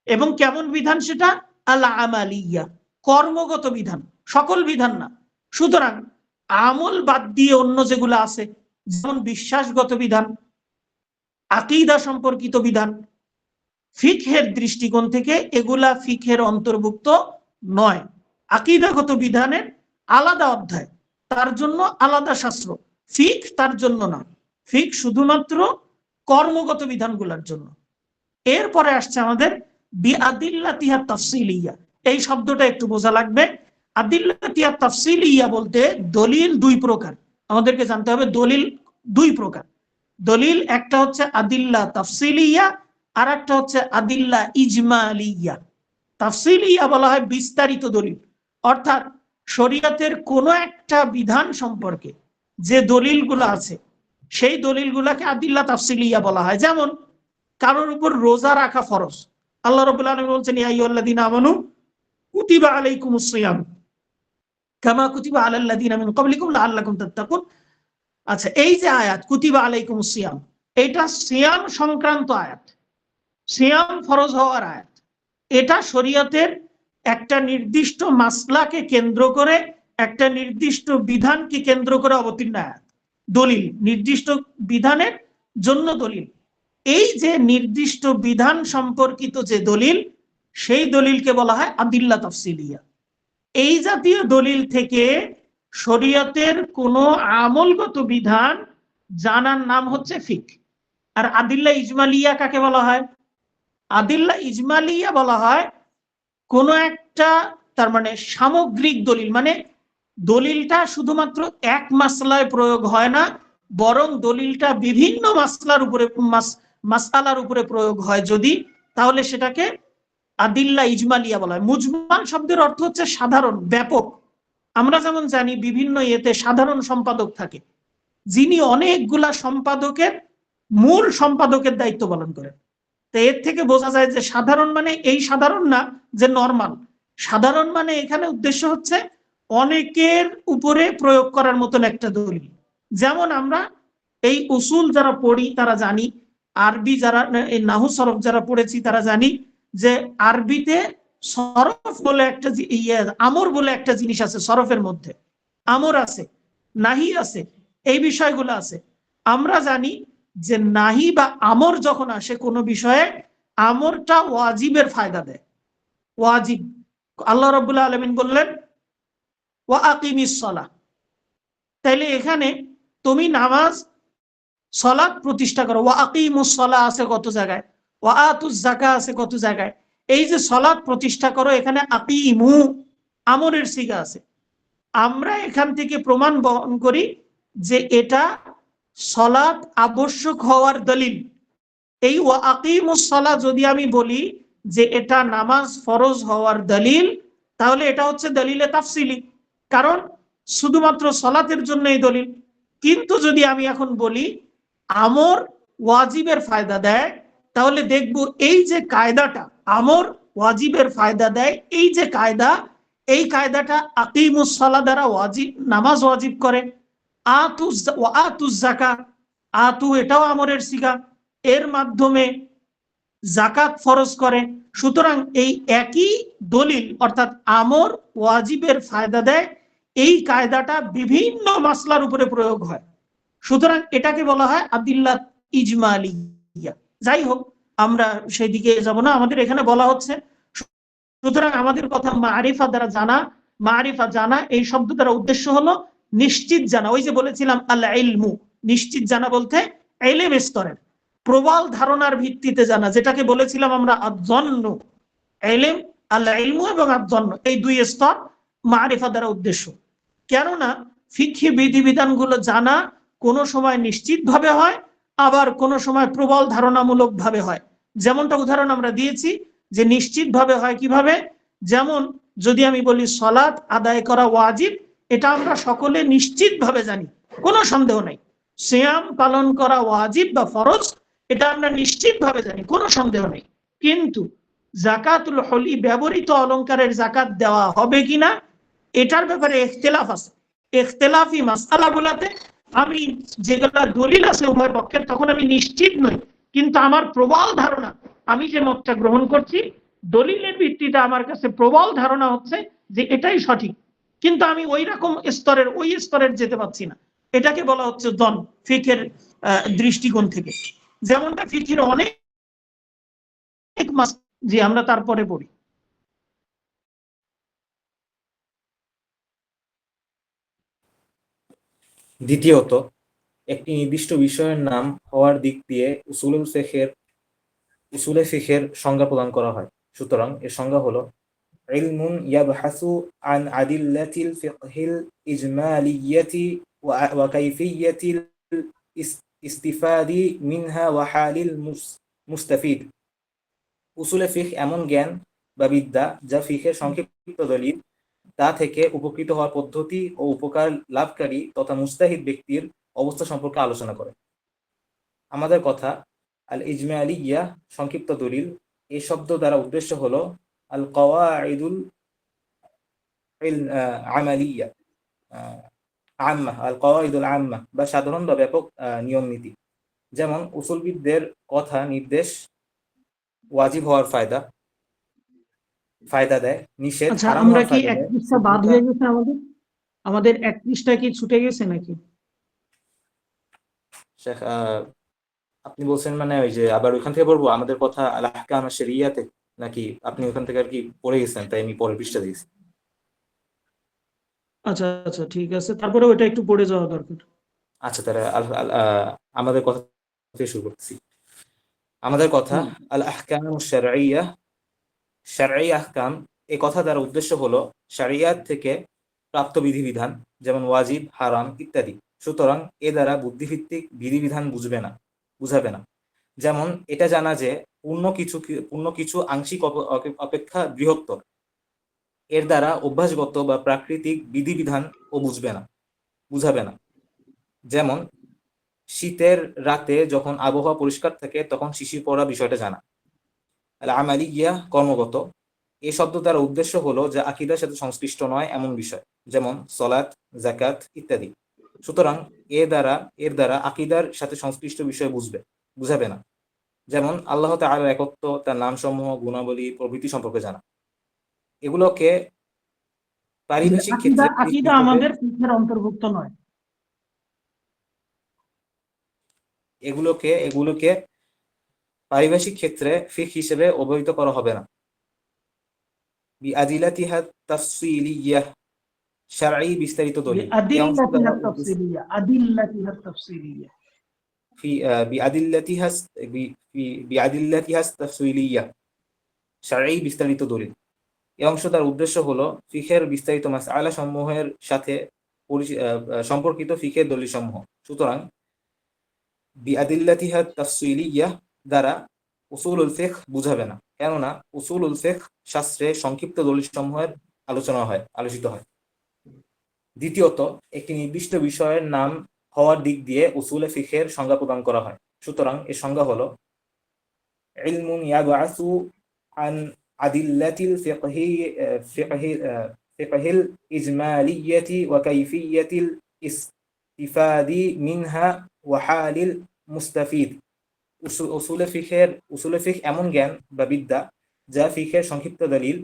এবং কেমন বিধান সেটা? আল আমালিয়া, কর্মগত বিধান, সকল বিধান না। সুতরাং আমল বাদ দিয়ে অন্য যেগুলো আছে, যেমন বিশ্বাসগত বিধান, আকীদা সম্পর্কিত বিধান, ফিকহের দৃষ্টিকোণ থেকে এগুলা ফিকহের অন্তর্ভুক্ত নয়। আকীদাগত বিধানের আলাদা অধ্যায়, তার জন্য আলাদা শাস্ত্র, ফিক তার জন্য না। ফিক শুধুমাত্র কর্মগত বিধানগুলোর জন্য। এরপরে আসছে আমাদের বিআদিল্লাতিহা তাফসিলিয়া, এই শব্দটা একটু বোঝা লাগবে। আদিল্লাতিহা তাফসিলিয়া বলতে দলিল 2 প্রকার, আমাদেরকে জানতে হবে দলিল 2 প্রকার। দলিল একটা হচ্ছে আদিল্লা তাফসিলিয়া, আর একটা হচ্ছে আদিল্লা ইজমালিয়া। তাফসিলিয়া বলা হয় বিস্তারিত দলিল, অর্থাৎ শরীয়তের কোনো একটা বিধান সম্পর্কে যে দলিলগুলো আছে, সেই দলিলগুলোকে আদিল্লা তাফসিলিয়া বলা হয়। যেমন কারোর উপর রোজা রাখা ফরজ, আল্লাহ রাব্বুল আলামিন বলছেন ইয়া আইয়ুহাল্লাযীনা আমানু কুতিবা আলাইকুমুস সিয়াম কামা কুতিবা আলাল লাযীনা মিন ক্বাবলিকুম লাআল্লাকুম তাত্তাকুন। আচ্ছা, এই যে আয়াত কুতিবা আলাইকুমুস সিয়াম, এটা সিয়াম সংক্রান্ত আয়াত, সিয়াম ফরজ হওয়ার আয়াত। এটা শরীয়তের একটা নির্দিষ্ট মাসলাকে কেন্দ্র করে, একটা নির্দিষ্ট বিধানকে কেন্দ্র করে অবতীর্ণ আয়াত, দলিল, নির্দিষ্ট বিধানের জন্য দলিল। এই যে নির্দিষ্ট বিধান সম্পর্কিত যে দলিল, সেই দলিলকে বলা হয় আদিল্লা তাফসিলিয়া। এই জাতীয় দলিল থেকে শরীয়তের কোনো আমলগত বিধান জানার নাম হচ্ছে ফিক। আর আদিল্লা ইজমালিয়া কাকে বলা হয়? আদিল্লা ইজমালিয়া বলা হয় কোনো একটা, তার মানে সামগ্রিক দলিল, মানে দলিলটা শুধুমাত্র এক মাসলায় প্রয়োগ হয় না, বরং দলিলটা বিভিন্ন মাসলার উপরে মাসআলার উপরে প্রয়োগ হয় যদি, তাহলে সেটাকে আদিল্লা ইজমালিয়া বলা হয়। মুজমাল শব্দের অর্থ হচ্ছে সাধারণ, ব্যাপক। আমরা যেমন জানি বিভিন্ন ইয়েতে সাধারণ সম্পাদক থাকে, যিনি অনেকগুলা সম্পাদকের মূল সম্পাদকের দায়িত্ব পালন করেন। তো এর থেকে বোঝা যায় যে সাধারণ মানে এই সাধারণ না যে নরমাল, সাধারণ মানে এখানে উদ্দেশ্য হচ্ছে অনেকের উপরে প্রয়োগ করার মতন একটা দলিল। যেমন আমরা এই উসুল যারা পড়ি তারা জানি, আরবি যারা এই নাহু সরফ যারা পড়েছি তারা জানি যে আরবিতে সরফ বলে একটা আমর বলে একটা জিনিস আছে, সরফের মধ্যে আমর আছে, নাহি আছে, এই বিষয়গুলো আছে। আমরা জানি যে নাহি বা আমর যখন আসে কোনো বিষয়ে, আমরটা ওয়াজিবের ফায়দা দেয়, ওয়াজিব। আল্লাহ রাব্বুল আলামিন বললেন ওয়া আকিমিস সালাহ, তাইলে এখানে তুমি নামাজ সালাত প্রতিষ্ঠা করো। ওয়া আকিমুস সালাহ আছে কত জায়গায়, ওয়া আতুজ যাকাত আছে কত জায়গায়। এই যে সালাত প্রতিষ্ঠা করো, এখানে আকিমু আমরের সিগা আছে। আমরা এখান থেকে প্রমাণ বহন করি যে এটা সালাত আবশ্যক হওয়ার দলিল। এই ওয়া আকিমুস সালাহ যদি আমি বলি যে এটা নামাজ ফরজ হওয়ার দলিল, তাহলে এটা হচ্ছে দলিলে তাফসিলি, কারণ শুধুমাত্র সালাতের জন্য এই দলিল। কিন্তু যদি আমি এখন বলি আমর ওয়াজিবের ফায়দা দেয়, তাহলে দেখব এই যে কায়দাটা আমর ওয়াজিবের ফায়দা দেয়, এই যে কায়দা, এই কায়দাটা আকিমুস সালাহ দ্বারা ওয়াজিব, নামাজ ওয়াজিব করে। আতুজ যাকাত, আতু এটাও আমরের সিগা, এর মাধ্যমে যাকাত ফরজ করে। সুতরাং এই একই দলিল, অর্থাৎ আমর ওয়াজিবের ফায়দা দেয়, এই কায়দাটা বিভিন্ন মাসলার উপরে প্রয়োগ হয়। সুতরাং এটাকে বলা হয় আদিল্লা ইজমালিয়া। যাই হোক, আমরা সেই দিকে যাব না, আমাদের এখানে বলা হচ্ছে সুতরাং আমাদের কথা মারিফা দ্বারা জানা, মারিফা জানা এই শব্দ দ্বারা উদ্দেশ্য হলো নিশ্চিত জানা, ওই যে বলেছিলাম আল ইলমু, নিশ্চিত জানা বলতে ইলম স্তরের প্রবল ধারণার ভিত্তিতে জানা, যেটাকে বলেছিলাম আমরা আয-যন্ন। ইলম, আল ইলমু এবং আয-যন্ন, এই দুই স্তর মারিফা দ্বারা উদ্দেশ্য। কেননা ফিকহি বিধিবিধানগুলো জানা কোনো সময় নিশ্চিত ভাবে হয়, আবার কোনো সময় প্রবল ধারণামূলক ভাবে হয়। যেমনটা উদাহরণ আমরা দিয়েছি যে নিশ্চিত ভাবে হয় কিভাবে, যেমন যদি আমি বলি সালাত আদায় করা ওয়াজিব, এটা আমরা সকলে নিশ্চিত ভাবে জানি, কোনো সন্দেহ নেই। সিয়াম পালন করা ওয়াজিব বা ফরজ, এটা আমরা নিশ্চিত ভাবে জানি, কোনো সন্দেহ নেই। কিন্তু জাকাতুল হলি, ব্যবহৃত অলংকারের জাকাত দেওয়া হবে কিনা, এটার ব্যাপারে ইখতিলাফ আছে। ইখতিলাফি মাসআলাগুলোতে আমি যেগুলা দলিল আছে উভয় পক্ষের, তখন আমি নিশ্চিত নই, কিন্তু আমার প্রবল ধারণা, আমি যে মতটা গ্রহণ করছি দলিলের ভিত্তিতে আমার কাছে প্রবল ধারণা হচ্ছে যে এটাই সঠিক, কিন্তু আমি ওই স্তরের যেতে পারছি না। এটাকে বলা হচ্ছে জন, ফিকের দৃষ্টিকোণ থেকে। যেমনটা ফিকের অনেক মাস যে আমরা তারপরে পড়ি। দ্বিতীয়ত, একটি নির্দিষ্ট বিষয়ের নাম হওয়ার দিক দিয়ে উসুলে ফিকহের সংজ্ঞা প্রদান করা হয়। সুতরাং এর সংজ্ঞা হলো ইলমুন ইয়াবহাসু আন আদিল্লাতিল ফিকহিল ইজমালিয়্যাতি ওয়া কাইফিয়্যাতিল ইস্তিফাদি মিনহা ওয়া হালিল মুস্তাফিদ। উসুলে ফিকহ এমন জ্ঞান বা বিদ্যা যা ফিকহের সংক্ষিপ্ত দলিল, তা থেকে উপকৃত হওয়ার পদ্ধতি ও উপকার লাভকারী তথা মুস্তাহিদ ব্যক্তির অবস্থা সম্পর্কে আলোচনা করে। আমাদের কথা, আল ইজমালিয়া সংক্ষিপ্ত দলিল, এই শব্দ দ্বারা উদ্দেশ্য হলো আল কওয়াইদুল আমালিয়া, আম্মা, আল কওয়াইদুল আম্মা বা সাধারণ বা ব্যাপক নিয়ম নীতি। যেমন উসুলবিদদের কথা নির্দেশ ওয়াজিব হওয়ার ফায়দা দেয়, নিষেধ আচ্ছা, হারাম আমরা হওয়ার কি ফায়দা এক দেয়, পৃষ্ঠা বাদ শুদ্ধতা। হয়ে গেছে আমাদের? আমাদের এক পৃষ্ঠা কি ছুটে গেছে নাকি? শেখ, আপনি বলছেন মানে ওই যে আবার ওইখান থেকে পড়বো আমাদের কথা আল আহকাম শরিয়াতে, নাকি আপনি ওখান থেকে আর কি পড়ে গেছেন তাই আমি পরের পৃষ্ঠা দিয়েছি? আচ্ছা আচ্ছা, ঠিক আছে, তারপরে ওটা একটু পড়ে যাওয়া দরকার। আচ্ছা, তাহলে আমাদের কথা থেকে শুরু করতেছি। আমাদের কথা, হুম। আল আহকাম শারঈয়া, শারঈ আহকাম, এই কথা দ্বারা উদ্দেশ্য হলো শারিয়াত থেকে প্রাপ্ত বিধিবিধান, যেমন ওয়াজিব, হারাম ইত্যাদি। সুতরাং এ দ্বারা বুদ্ধিভিত্তিক বিধিবিধান বুঝাবে না। যেমন এটা জানা যে পূর্ণ কিছু আংশিক অপেক্ষা বৃহত্তর, এর দ্বারা অভ্যাসগত বা প্রাকৃতিক বিধিবিধান ও বুঝাবে না। যেমন শীতের রাতে যখন আবহাওয়া পরিষ্কার থাকে তখন শিশির পড়া, বিষয়টা জানা। আল আমালিয়া কর্মগত, এই শব্দ দ্বারা উদ্দেশ্য হলো যা আকীদার সাথে সংশ্লিষ্ট নয় এমন বিষয়, যেমন সলাত, যাকাত ইত্যাদি। সুতরাং এর দ্বারা আকীদার সাথে সংশ্লিষ্ট বিষয় বুঝাবে না। যেমন আল্লাহ তাআলার একত্ব, তার নামসমূহ, গুণাবলী প্রভৃতি সম্পর্কে জানা। এগুলোকে পারিভাষিক আকীদা, ক্ষেত্রে আকীদা আমাদের ফিকহের অন্তর্ভুক্ত নয়। এগুলোকে পারিভাষিক ক্ষেত্রে ফিকহ হিসেবে অবহিত করা হবে না। বিআদিলাতিহা তাফসীলিয়াহ, শারঈ বিস্তারিত দলিল, এই অংশ দ্বারা বিআদিল্লাতিহা তাফসীলিয়া, আদিল্লাতিহা তাফসীলিয়া। في বিআদিল্লাতিহা বিআদিল্লাতিহা তাফসীলিয়াহ, শারঈ বিস্তারিত দলিল, এই অংশ দ্বারা উদ্দেশ্য হলো ফিকহের বিস্তারিত মাসআলা সমূহের সাথে সম্পর্কিত ফিকহের দলিল সমূহ। সুতরাং বিআদিল্লাতিহা তাফসীলিয়াহ দ্বারা উসুলুল ফিকহ বুঝাবে না, কেননা উসুলুল ফিকহ শাস্ত্রে সংক্ষিপ্ত দলিল সমূহের আলোচিত হয়। দ্বিতীয়ত, একটি নির্দিষ্ট বিষয়ের নাম হওয়ার দিক দিয়ে উসুলে ফিকহের সংজ্ঞা প্রদান করা হয়। সুতরাং এর সংজ্ঞা হলো ইলমুন ইয়াবআসু আন আদিল্লাতিল ফিকহিল ইজমালিয়্যাতি ওয়া কাইফিয়্যাতিল ইস্তিফাদি মিনহা ওয়া হালিল মুস্তাফিদ। উসুলে ফিকহ এমন জ্ঞান বা বিদ্যা যা ফিকহের সংক্ষিপ্ত দলিল,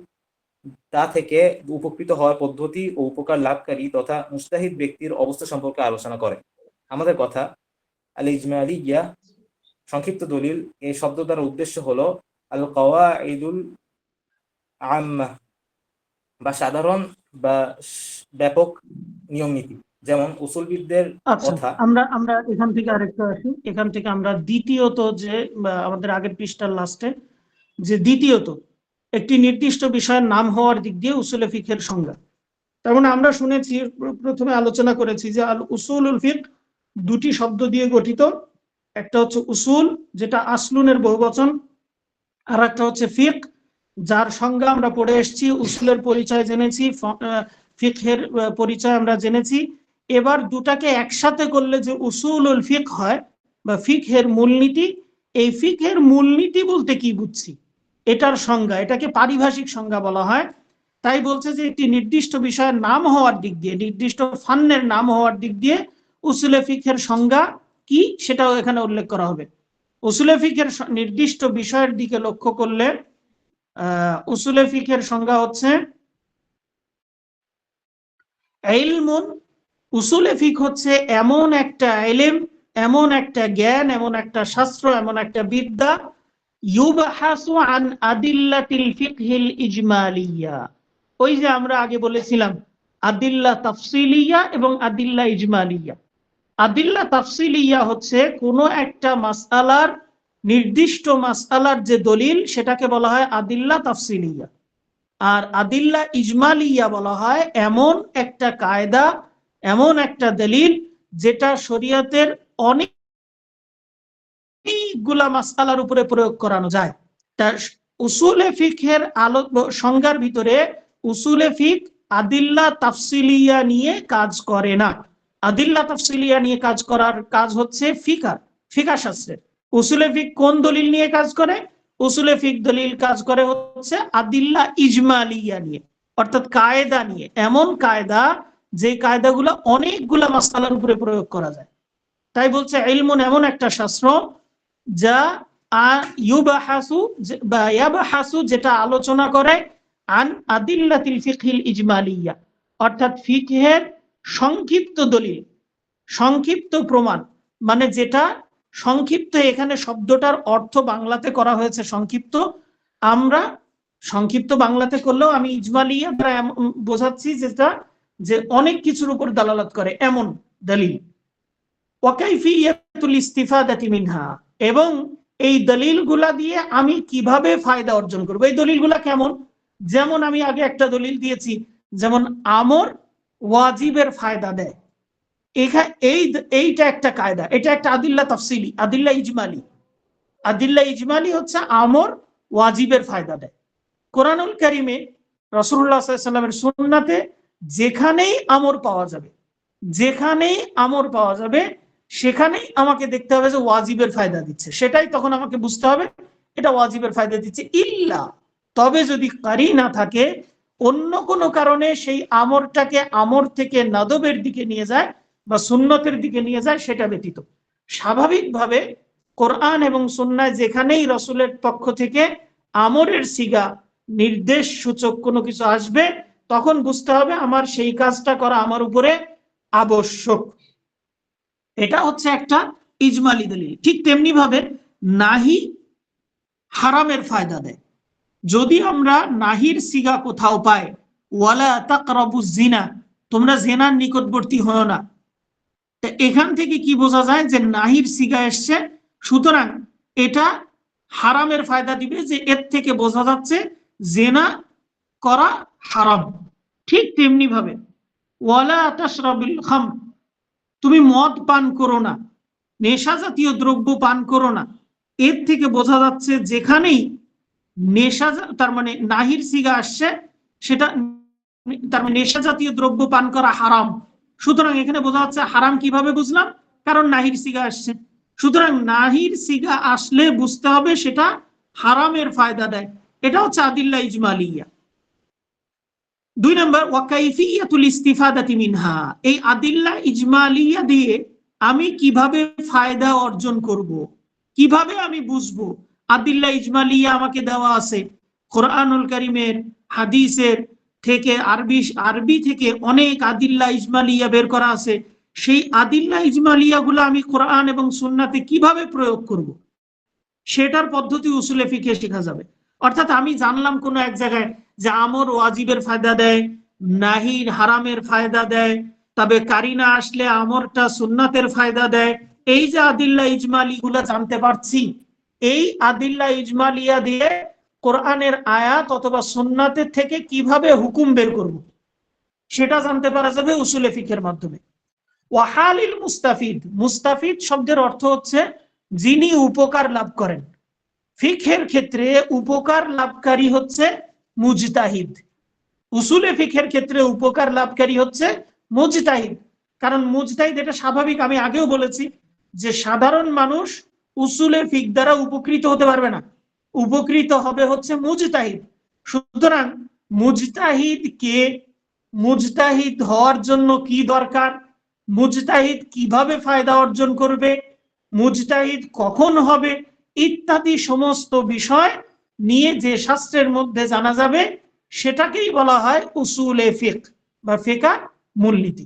তা থেকে উপকৃত হওয়ার পদ্ধতি ও উপকার লাভকারী তথা মুস্তাহিদ ব্যক্তির অবস্থা সম্পর্কে আলোচনা করে। আমাদের কথা, আল ইজমালিয়া সংক্ষিপ্ত দলিল, এই শব্দ দ্বারা উদ্দেশ্য হলো আল কওয়াইদুল আম্মা বা সাধারণ বা ব্যাপক নিয়ম নীতি। যেমন উসুলবিদদের আচ্ছা, কথা। আমরা এখান থেকে আরেকটু আসি। এখান থেকে আমরা দ্বিতীয়ত যে আমাদের আগের পৃষ্ঠার লাস্টে যে দ্বিতীয়ত একটি নির্দিষ্ট বিষয়ের নাম হওয়ার দিক দিয়ে উসুলে ফিকহের সংজ্ঞা। তার মানে আমরা শুনেছি, প্রথমে আলোচনা করেছি যে আল উসুলুল ফিক দুটি শব্দ দিয়ে গঠিত। একটা হচ্ছে উসুল, যেটা আসলুনের বহুবচন, আর একটা হচ্ছে ফিক, যার সংজ্ঞা আমরা পড়ে এসেছি, উসুলের পরিচয় জেনেছি, ফিকহের পরিচয় আমরা জেনেছি। এবার দুটাকে একসাথে করলে যে উসুলুল ফিক হয় বা ফিকহের মূলনীতি, এই ফিকহের মূলনীতি বলতে কি বুঝছি এটার সংজ্ঞা, এটাকে পারিভাষিক সংজ্ঞা বলা হয়। তাই বলছে যে একটি নির্দিষ্ট বিষয়ের নাম হওয়ার দিক দিয়ে, নির্দিষ্ট ফান্নের নাম হওয়ার দিক দিয়ে উসুলে ফিকহের সংজ্ঞা কি সেটাও এখানে উল্লেখ করা হবে। উসুলে ফিকহের নির্দিষ্ট বিষয়ের দিকে লক্ষ্য করলে উসুলে ফিকহের সংজ্ঞা হচ্ছে ইলমুন, উসুলে ফিক হচ্ছে এমন একটা ইলম, এমন একটা জ্ঞান, এমন একটা শাস্ত্র, এমন একটা বিদ্যা, ইউবহাসু আন আদিল্লাতিল ফিকহিল ইজমালিয়া। ওই যে আমরা আগে বলেছিলাম আদিল্লা তাফসিলিয়া এবং আদিল্লা ইজমালিয়া। আদিল্লা তাফসিলিয়া হচ্ছে কোনো একটা মাসআলার, নির্দিষ্ট মাসআলার যে দলিল সেটাকে বলা হয় আদিল্লা তাফসিলিয়া। আর আদিল্লা ইজমালিয়া বলা হয় এমন একটা কায়দা, এমন একটা দলিল যেটা শরীয়তের অনেকগুলা মাসআলার উপরে প্রয়োগ করানো যায়। তা উসুলে ফিকহের সংজ্ঞার ভিতরে উসুলে ফিক আদিল্লা তাফসিলিয়া নিয়ে কাজ করে না। আদিল্লা তাফসিলিয়া নিয়ে কাজ করার কাজ হচ্ছে ফিকা শাস্ত্রের। উসুলে ফিক কোন দলিল নিয়ে কাজ করে? উসুলে ফিক দলিল কাজ করে হচ্ছে আদিল্লা ইজমালিয়া নিয়ে, অর্থাৎ কায়দা নিয়ে, এমন কায়দা যে কায়দাগুলো অনেকগুলা মাসআলার উপরে প্রয়োগ করা যায়। তাই বলছে ইলমুন এমন একটা শাস্ত্র যা ইউবাহাসু বা ইয়াবাহাসু, যেটা আলোচনা করে আন আদিল্লাতিল ফিকহিল ইজমালিয়া, অর্থাৎ ফিকহের সংক্ষিপ্ত দলিল, সংক্ষিপ্ত প্রমাণ, মানে যেটা সংক্ষিপ্ত, এখানে শব্দটার অর্থ বাংলাতে করা হয়েছে সংক্ষিপ্ত। আমরা সংক্ষিপ্ত বাংলাতে করলেও আমি ইজমালিয়া দ্বারা বোঝাচ্ছি যেটা যে অনেক কিছুর উপর দালালাত করে এমন দলিল। ওয়াকাইফিয়াতুল ইস্তিফাদাতি মিনহা, এবং এই দলিলগুলা দিয়ে আমি কিভাবে ফায়দা অর্জন করব। এই দলিলগুলা কেমন? যেমন আমি আগে একটা দলিল দিয়েছি, যেমন আমর ওয়াজিবের ফায়দা দেয়। এইটা একটা কায়দা, এটা একটা আদিল্লা তাফসিলি, আদিল্লা ইজমালি। আদিল্লা ইজমালি হচ্ছে আমর ওয়াজিবের ফায়দা দেয়। কোরআনুল কারিমে রাসূলুল্লাহ সাল্লাল্লাহু আলাইহি ওয়াসাল্লামের সুন্নাতে যেখানেই আমর পাওয়া যাবে, যেখানেই আমর পাওয়া যাবে সেখানেই আমাকে দেখতে হবে যে ওয়াজিবের ফায়দা দিচ্ছে, সেটাই তখন আমাকে বুঝতে হবে এটা ওয়াজিবের ফায়দা দিচ্ছে। ইল্লা, তবে যদি কারি না থাকে, অন্য কোনো কারণে সেই আমরটাকে আমর থেকে নাদবের দিকে নিয়ে যায় বা সুন্নতের দিকে নিয়ে যায়, সেটা ব্যতীত স্বাভাবিকভাবে কোরআন এবং সুন্নায় যেখানেই রসুলের পক্ষ থেকে আমরের সিগা, নির্দেশ সূচক কোনো কিছু আসবে, তখন বুঝতে হবে আমার সেই কাজটা করা আমার উপরে আবশ্যক। এটা হচ্ছে একটা ইজমালি দলিল। ঠিক তেমনি ভাবে নাহি হারামের ফায়দা দেয়। যদি আমরা নাহির সিগা কোথাও পাই, ওয়ালা তাকরাবুজ জিনা, তোমরা জেনার নিকটবর্তী হও না, এখান থেকে কি বোঝা যায় যে নাহির সিগা এসছে, সুতরাং এটা হারামের ফায়দা দিবে, যে এর থেকে বোঝা যাচ্ছে জেনা করা হারাম। ঠিক তেমনি ভাবে ওয়ালা তাশরাবিল খামর, তুমি মদ পান করো না, নেশা জাতীয় দ্রব্য পান করো না, এর থেকে বোঝা যাচ্ছে যেখানেই নেশা, তার মানে নাহির সিগা আসছে, সেটা তার মানে নেশা জাতীয় দ্রব্য পান করা হারাম। সুতরাং এখানে বোঝা যাচ্ছে হারাম। কিভাবে বুঝলাম? কারণ নাহির সিগা আসছে। সুতরাং নাহির সিগা আসলে বুঝতে হবে সেটা হারামের ফায়দা দেয়। এটা হচ্ছে আদিল্লা ইজমালিয়া। 2 নম্বর ওয়াকাইফিয়াতুল ইস্তিফাদাতি মিনহা, এই আদিল্লা ইজমালিয়া দিয়ে আমি কিভাবে ফায়দা অর্জন করব, কিভাবে আমি বুঝবো। আদিল্লা ইজমালিয়া আমাকে দেওয়া আছে কোরআনুল কারীমের, হাদিসের থেকে, আরবি থেকে অনেক আদিল্লা ইজমালিয়া বের করা আছে। সেই আদিল্লা ইজমালিয়া গুলো আমি কোরআন এবং সুন্নাতে কিভাবে প্রয়োগ করব, সেটার পদ্ধতি উসুলে ফিকে শেখা যাবে। অর্থাৎ আমি জানলাম কোনো এক জায়গায় যে আমর ওয়াজিবের ফায়দা দেয়, নাহির হারামের ফায়দা দেয়, তবে কারিনা আসলে আমরটা সুন্নাতের ফায়দা দেয়, এই যে আদিল্লা ইজমালি গুলা জানতে পারছি, এই আদিল্লা ইজমালিয়া দিয়ে কোরআনের আয়াত অথবা সুন্নাতের থেকে কিভাবে হুকুম বের করব সেটা জানতে পারা যাবে উসুলে ফিকের মাধ্যমে। ওয়াহালিল মুস্তাফিদ, মুস্তাফিদ শব্দের অর্থ হচ্ছে যিনি উপকার লাভ করেন। ফিকহের ক্ষেত্রে উপকার লাভকারী হচ্ছে মুজতাহিদ, উসুলে ফিকহের ক্ষেত্রে উপকার লাভকারী হচ্ছে মুজতাহিদ। কারণ মুজতাহিদ এটা স্বাভাবিক, আমি আগেও বলেছি যে সাধারণ মানুষ উসুলে ফিক দ্বারা উপকৃত হতে পারবে না, উপকৃত হবে হচ্ছে মুজতাহিদ। সুতরাং মুজতাহিদ কে, মুজতাহিদ হওয়ার জন্য কি দরকার, মুজতাহিদ কিভাবে ফায়দা অর্জন করবে, মুজতাহিদ কখন হবে, ইত্যাদি সমস্ত বিষয় নিয়ে যে শাস্ত্রের মধ্যে জানা যাবে সেটাকেই বলা হয় উসুলে ফিক বা ফিকা মূলনীতি।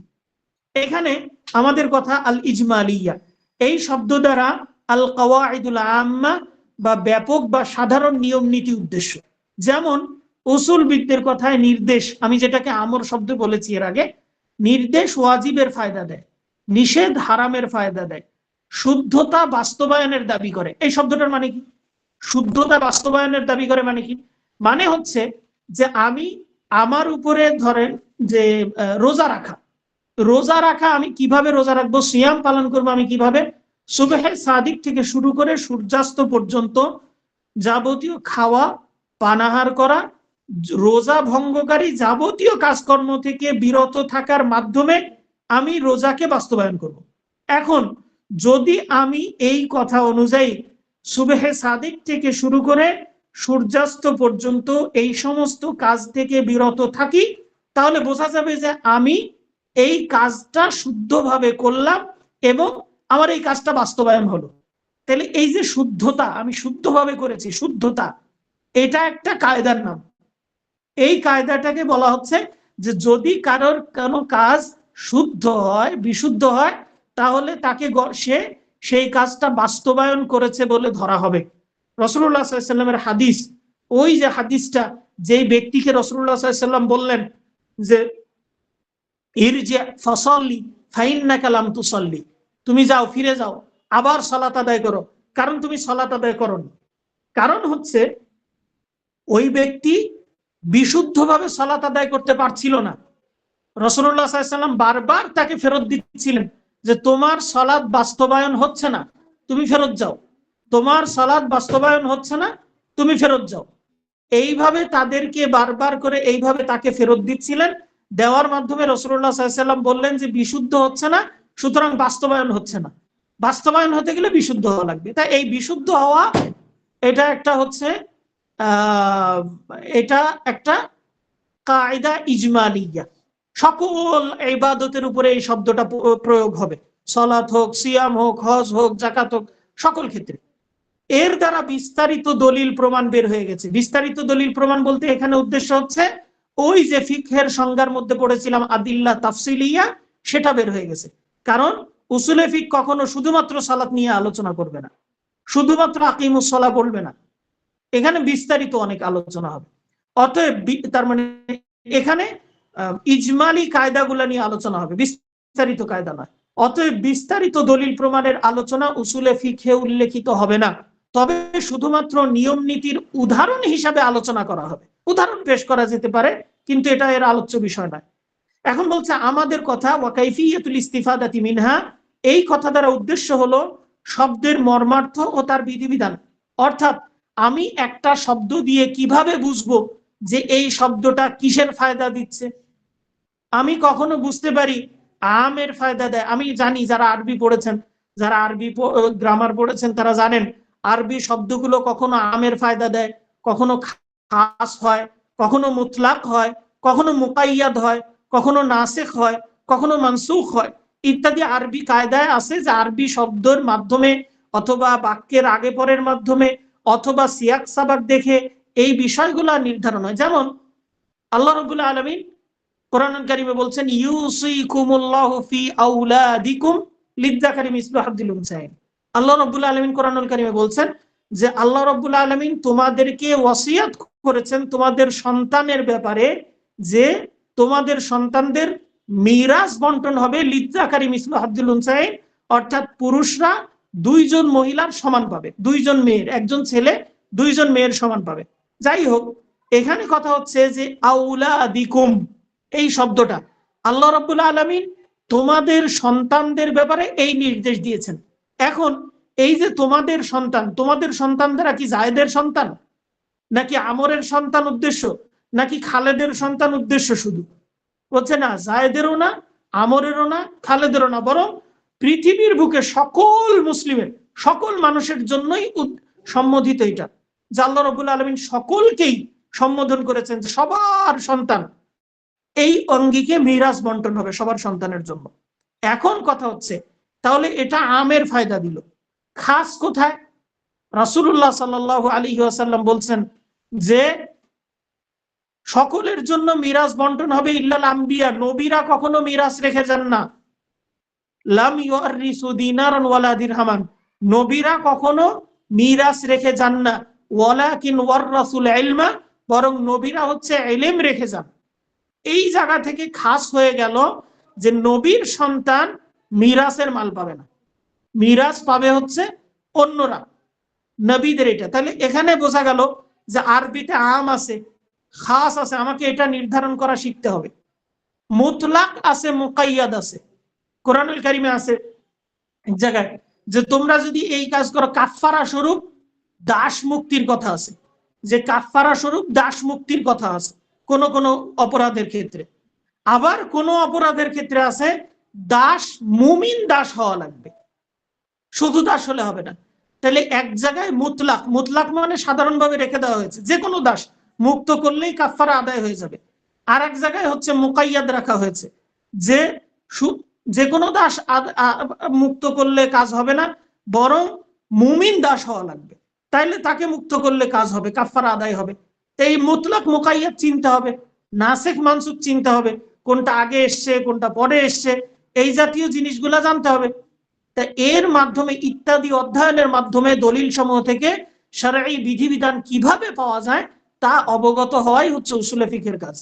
এখানে আমাদের কথা আল ইজমালিয়া, এই শব্দ দ্বারা আল কাওয়াইদুল আম্মা বা ব্যাপক বা সাধারণ নিয়ম নীতি উদ্দেশ্য। যেমন উসুলবিদদের কথায় নির্দেশ, আমি যেটাকে আমর শব্দ বলেছি এর আগে, নির্দেশ ওয়াজিবের ফায়দা দেয়, নিষেধ হারামের ফায়দা দেয়, শুদ্ধতা বাস্তবায়নের দাবি করে। এই শব্দটার মানে কি? শুদ্ধতা বাস্তবায়নের দাবি করে মানে কি? মানে হচ্ছে যে আমি আমার উপরে ধরেন যে রোজা রাখা, রোজা রাখা আমি কিভাবে রোজা রাখবো, সিয়াম পালন করবো আমি কিভাবে, সুবহে সাদিক থেকে শুরু করে সূর্যাস্ত পর্যন্ত যাবতীয় খাওয়া পানাহার করা, রোজা ভঙ্গকারী যাবতীয় কাজকর্ম থেকে বিরত থাকার মাধ্যমে আমি রোজাকে বাস্তবায়ন করব। এখন যদি আমি এই কথা অনুযায়ী সুবহে সাদিক থেকে শুরু করে সূর্যাস্ত পর্যন্ত এই সমস্ত কাজ থেকে বিরত থাকি, তাহলে বোঝা যাবে যে আমি এই কাজটা শুদ্ধভাবে করলাম এবং আমার এই কাজটা বাস্তবায়ন হলো। তাহলে এই যে শুদ্ধতা, আমি শুদ্ধভাবে করেছি, শুদ্ধতা এটা একটা কায়দার নাম। এই কায়দাটাকে বলা হচ্ছে যে যদি কারোর কোনো কাজ শুদ্ধ হয়, বিশুদ্ধ হয়, তাহলে তাকে সে সেই কাজটা বাস্তবায়ন করেছে বলে ধরা হবে। রাসূলুল্লাহ সাল্লাল্লাহু আলাইহি ওয়াসাল্লামের হাদিস, ওই যে হাদিসটা, যেই ব্যক্তিকে রাসূলুল্লাহ সাল্লাল্লাহু আলাইহি ওয়াসাল্লাম বললেন যে ইরজি ফাসাল্লি ফাইন্নাকা লাম তুসাল্লি, তুমি যাও, ফিরে যাও, আবার সালাত আদায় করো, কারণ তুমি সালাত আদায় করোনি। কারণ হচ্ছে ওই ব্যক্তি বিশুদ্ধভাবে সালাত আদায় করতে পারছিল না। রাসূলুল্লাহ সাল্লাল্লাহু আলাইহি ওয়াসাল্লাম বারবার তাকে ফেরত দিচ্ছিলেন যে তোমার সালাত বাস্তবায়ন হচ্ছে না, তুমি ফেরত যাও, তোমার সালাত বাস্তবায়ন হচ্ছে না, তুমি ফেরত যাও। এইভাবে তাদেরকে বারবার করে এইভাবে তাকে ফেরত দিচ্ছিলেন। দেওয়ার মাধ্যমে রাসূলুল্লাহ সাল্লাল্লাহু আলাইহি ওয়াসাল্লাম বললেন যে বিশুদ্ধ হচ্ছে না, সুতরাং বাস্তবায়ন হচ্ছে না, বাস্তবায়ন হতে গেলে বিশুদ্ধ হওয়া লাগবে। তাই এই বিশুদ্ধ হওয়া এটা একটা হচ্ছে এটা একটা কায়দা ইজমালিয়া, সকল ইবাদতের উপরে এই শব্দটা প্রয়োগ হবে, সালাত হোক, সিয়াম হোক, হজ হোক, যাকাত হোক, সকল ক্ষেত্রে। এর দ্বারা বিস্তারিত দলিল প্রমাণ বের হয়ে গেছে। বিস্তারিত দলিল প্রমাণ বলতে এখানে উদ্দেশ্য হচ্ছে ওই যে ফিকহের সংজ্ঞার মধ্যে পড়েছিলাম আদিল্লা তাফসিলিয়া, সেটা বের হয়ে গেছে। কারণ উসুলে ফিক কখনো শুধুমাত্র সালাত নিয়ে আলোচনা করবে না, শুধুমাত্র আকিমুস সালাহ বলবে না, এখানে বিস্তারিত অনেক আলোচনা হবে। অতএব তার মানে এখানে ইজমালি কায়দাগুলো নিয়ে আলোচনা হবে, বিস্তারিত কায়দা নয়। অতএব বিস্তারিত দলিল প্রমাণের আলোচনা উসুলে ফিকহে উল্লেখিত হবে না, তবে শুধুমাত্র নিয়ম নীতির উদাহরণ হিসাবে আলোচনা করা হবে। উদাহরণ পেশ করা যেতে পারে, কিন্তু এটা এর আলোচ্য বিষয় নয়। এখন বলছে আমাদের কথা ওয়া কাইফিয়াতুল ইস্তিফাদাতি মিনহা, এই কথা দ্বারা উদ্দেশ্য হলো শব্দের মর্মার্থ ও তার বিধিবিধান। অর্থাৎ আমি একটা শব্দ দিয়ে কিভাবে বুঝবো যে এই শব্দটা কিসের ফায়দা দিচ্ছে। আমি কখনো বুঝতে পারি আমের ফায়দা দেয়, আমি জানি, যারা আরবি পড়েছেন, যারা আরবি গ্রামার পড়েছেন তারা জানেন আরবি শব্দগুলো কখনো আমের ফায়দা দেয়, কখনো খাস হয়, কখনো মুতলাক হয়, কখনো মুকাইয়াদ হয়, কখনো নাসিখ হয়, কখনো মানসুখ হয়, ইত্যাদি আরবি কায়দায় আছে যে আরবি শব্দের মাধ্যমে অথবা বাক্যের আগে পরের মাধ্যমে অথবা সিয়াক সাবাক দেখে এই বিষয়গুলো নির্ধারণ হয়। যেমন আল্লাহ রাব্বুল আলামিন কোরআনুল কারীমে বলছেন ইউসিকুমুল্লাহু ফি আওলাদিকুম লিযযাকারি মিসলু হাযযিল উনসায়াইন। আল্লাহ রাব্বুল আলামিন কোরআনুল কারীমে বলছেন যে আল্লাহ রাব্বুল আলামিন তোমাদেরকে ওয়াসিয়াত করেছেন তোমাদের সন্তানের ব্যাপারে, যে তোমাদের সন্তানদের মিরাজ বন্টন হবে লিজ্জাকারি মিসলু হাজ্জুল উনসায়াইন, অর্থাৎ পুরুষরা 2 জন মহিলার সমান পাবে, 2 জন মেয়ের, 1 জন ছেলে 2 জন মেয়ের সমান পাবে। যাই হোক, এখানে কথা হচ্ছে যে আউলাদিকুম, এই শব্দটা আল্লাহ রাব্বুল আলামিন তোমাদের সন্তানদের ব্যাপারে এই নির্দেশ দিয়েছেন। এখন এই যে তোমাদের সন্তান, তোমাদের সন্তান দ্বারা কি জায়েদের সন্তান, নাকি আমরের সন্তান উদ্দেশ্য, নাকি খালেদের সন্তান উদ্দেশ্য? শুধু বলছে না, জায়েদেরও না, আমরেরও না, খালেদেরও না, বরং পৃথিবীর বুকে সকল মুসলিমের, সকল মানুষের জন্যই সম্বোধিত এটা, যে আল্লাহ রাব্বুল আলামিন সকলকেই সম্বোধন করেছেন যে সবার সন্তান, এই অঙ্গিকে মিরাজ বন্টন হবে সবার সন্তানের জন্য। এখন কথা হচ্ছে, তাহলে এটা আমের ফায়দা দিল, খাস কোথায়? রাসূলুল্লাহ সাল্লাল্লাহু আলাইহি ওয়াসাল্লাম বলছেন যে সকলের জন্য মিরাজ বন্টন হবে ইল্লাল আম্বিয়া, নবীরা কখনো মিরাজ রেখে যান না। লাম ইউরিসু দিনারান ওয়ালা দিরহামান, নবীরা কখনো মিরাজ রেখে যান না। ওয়ালাকিন ওয়াররাসুল ইলমা, বরং নবীরা হচ্ছে ইলম রেখে যান। এই জায়গা থেকে খাস হয়ে গেল যে নবীর সন্তান মিরাজের মাল পাবে না, মিরাজ পাবে হচ্ছে অন্যরা, নবীদের। এটা তাহলে এখানে বোঝা গেল যে আরবিতে আম আছে, খাস আছে, আমাকে এটা নির্ধারণ করা শিখতে হবে। মুতলাক আছে, মুকাইয়াদ আছে। কোরআনুল কারিমে আছে এক জায়গায় যে তোমরা যদি এই কাজ করো, কাফারা স্বরূপ দাস মুক্তির কথা আছে, যে কাফারা স্বরূপ দাস মুক্তির কথা আছে কোন কোন অপরাধের ক্ষেত্রে। আবার কোন অপরাধের ক্ষেত্রে আছে দাস, মুমিন দাস হওয়া লাগবে, শুধু দাস হলে হবে না। তাহলে এক জায়গায় মুতলাক, মুতলাক মানে সাধারণভাবে রেখে দেওয়া হয়েছে, যে কোনো দাস মুক্ত করলেই কাফারা আদায় হয়ে যাবে। আর এক জায়গায় হচ্ছে মুকাইয়াদ রাখা হয়েছে, যে যে কোনো দাস মুক্ত করলে কাজ হবে না, বরং মুমিন দাস হওয়া লাগবে, তাইলে তাকে মুক্ত করলে কাজ হবে, কাফারা আদায় হবে। এই মুতলাক মুকাইয়াদ চিনতে হবে, নাসিখ মানসুখ চিনতে হবে, কোনটা আগে এসছে কোনটা পরে এসছে, এই জাতীয় জিনিসগুলা জানতে হবে। তা এর মাধ্যমে, ইত্যাদি অধ্যয়নের মাধ্যমে দলিল সমূহ থেকে শরঈ বিধিবিধান কিভাবে পাওয়া যায় তা অবগত হওয়াই হচ্ছে উসুলে ফিকহের কাজ।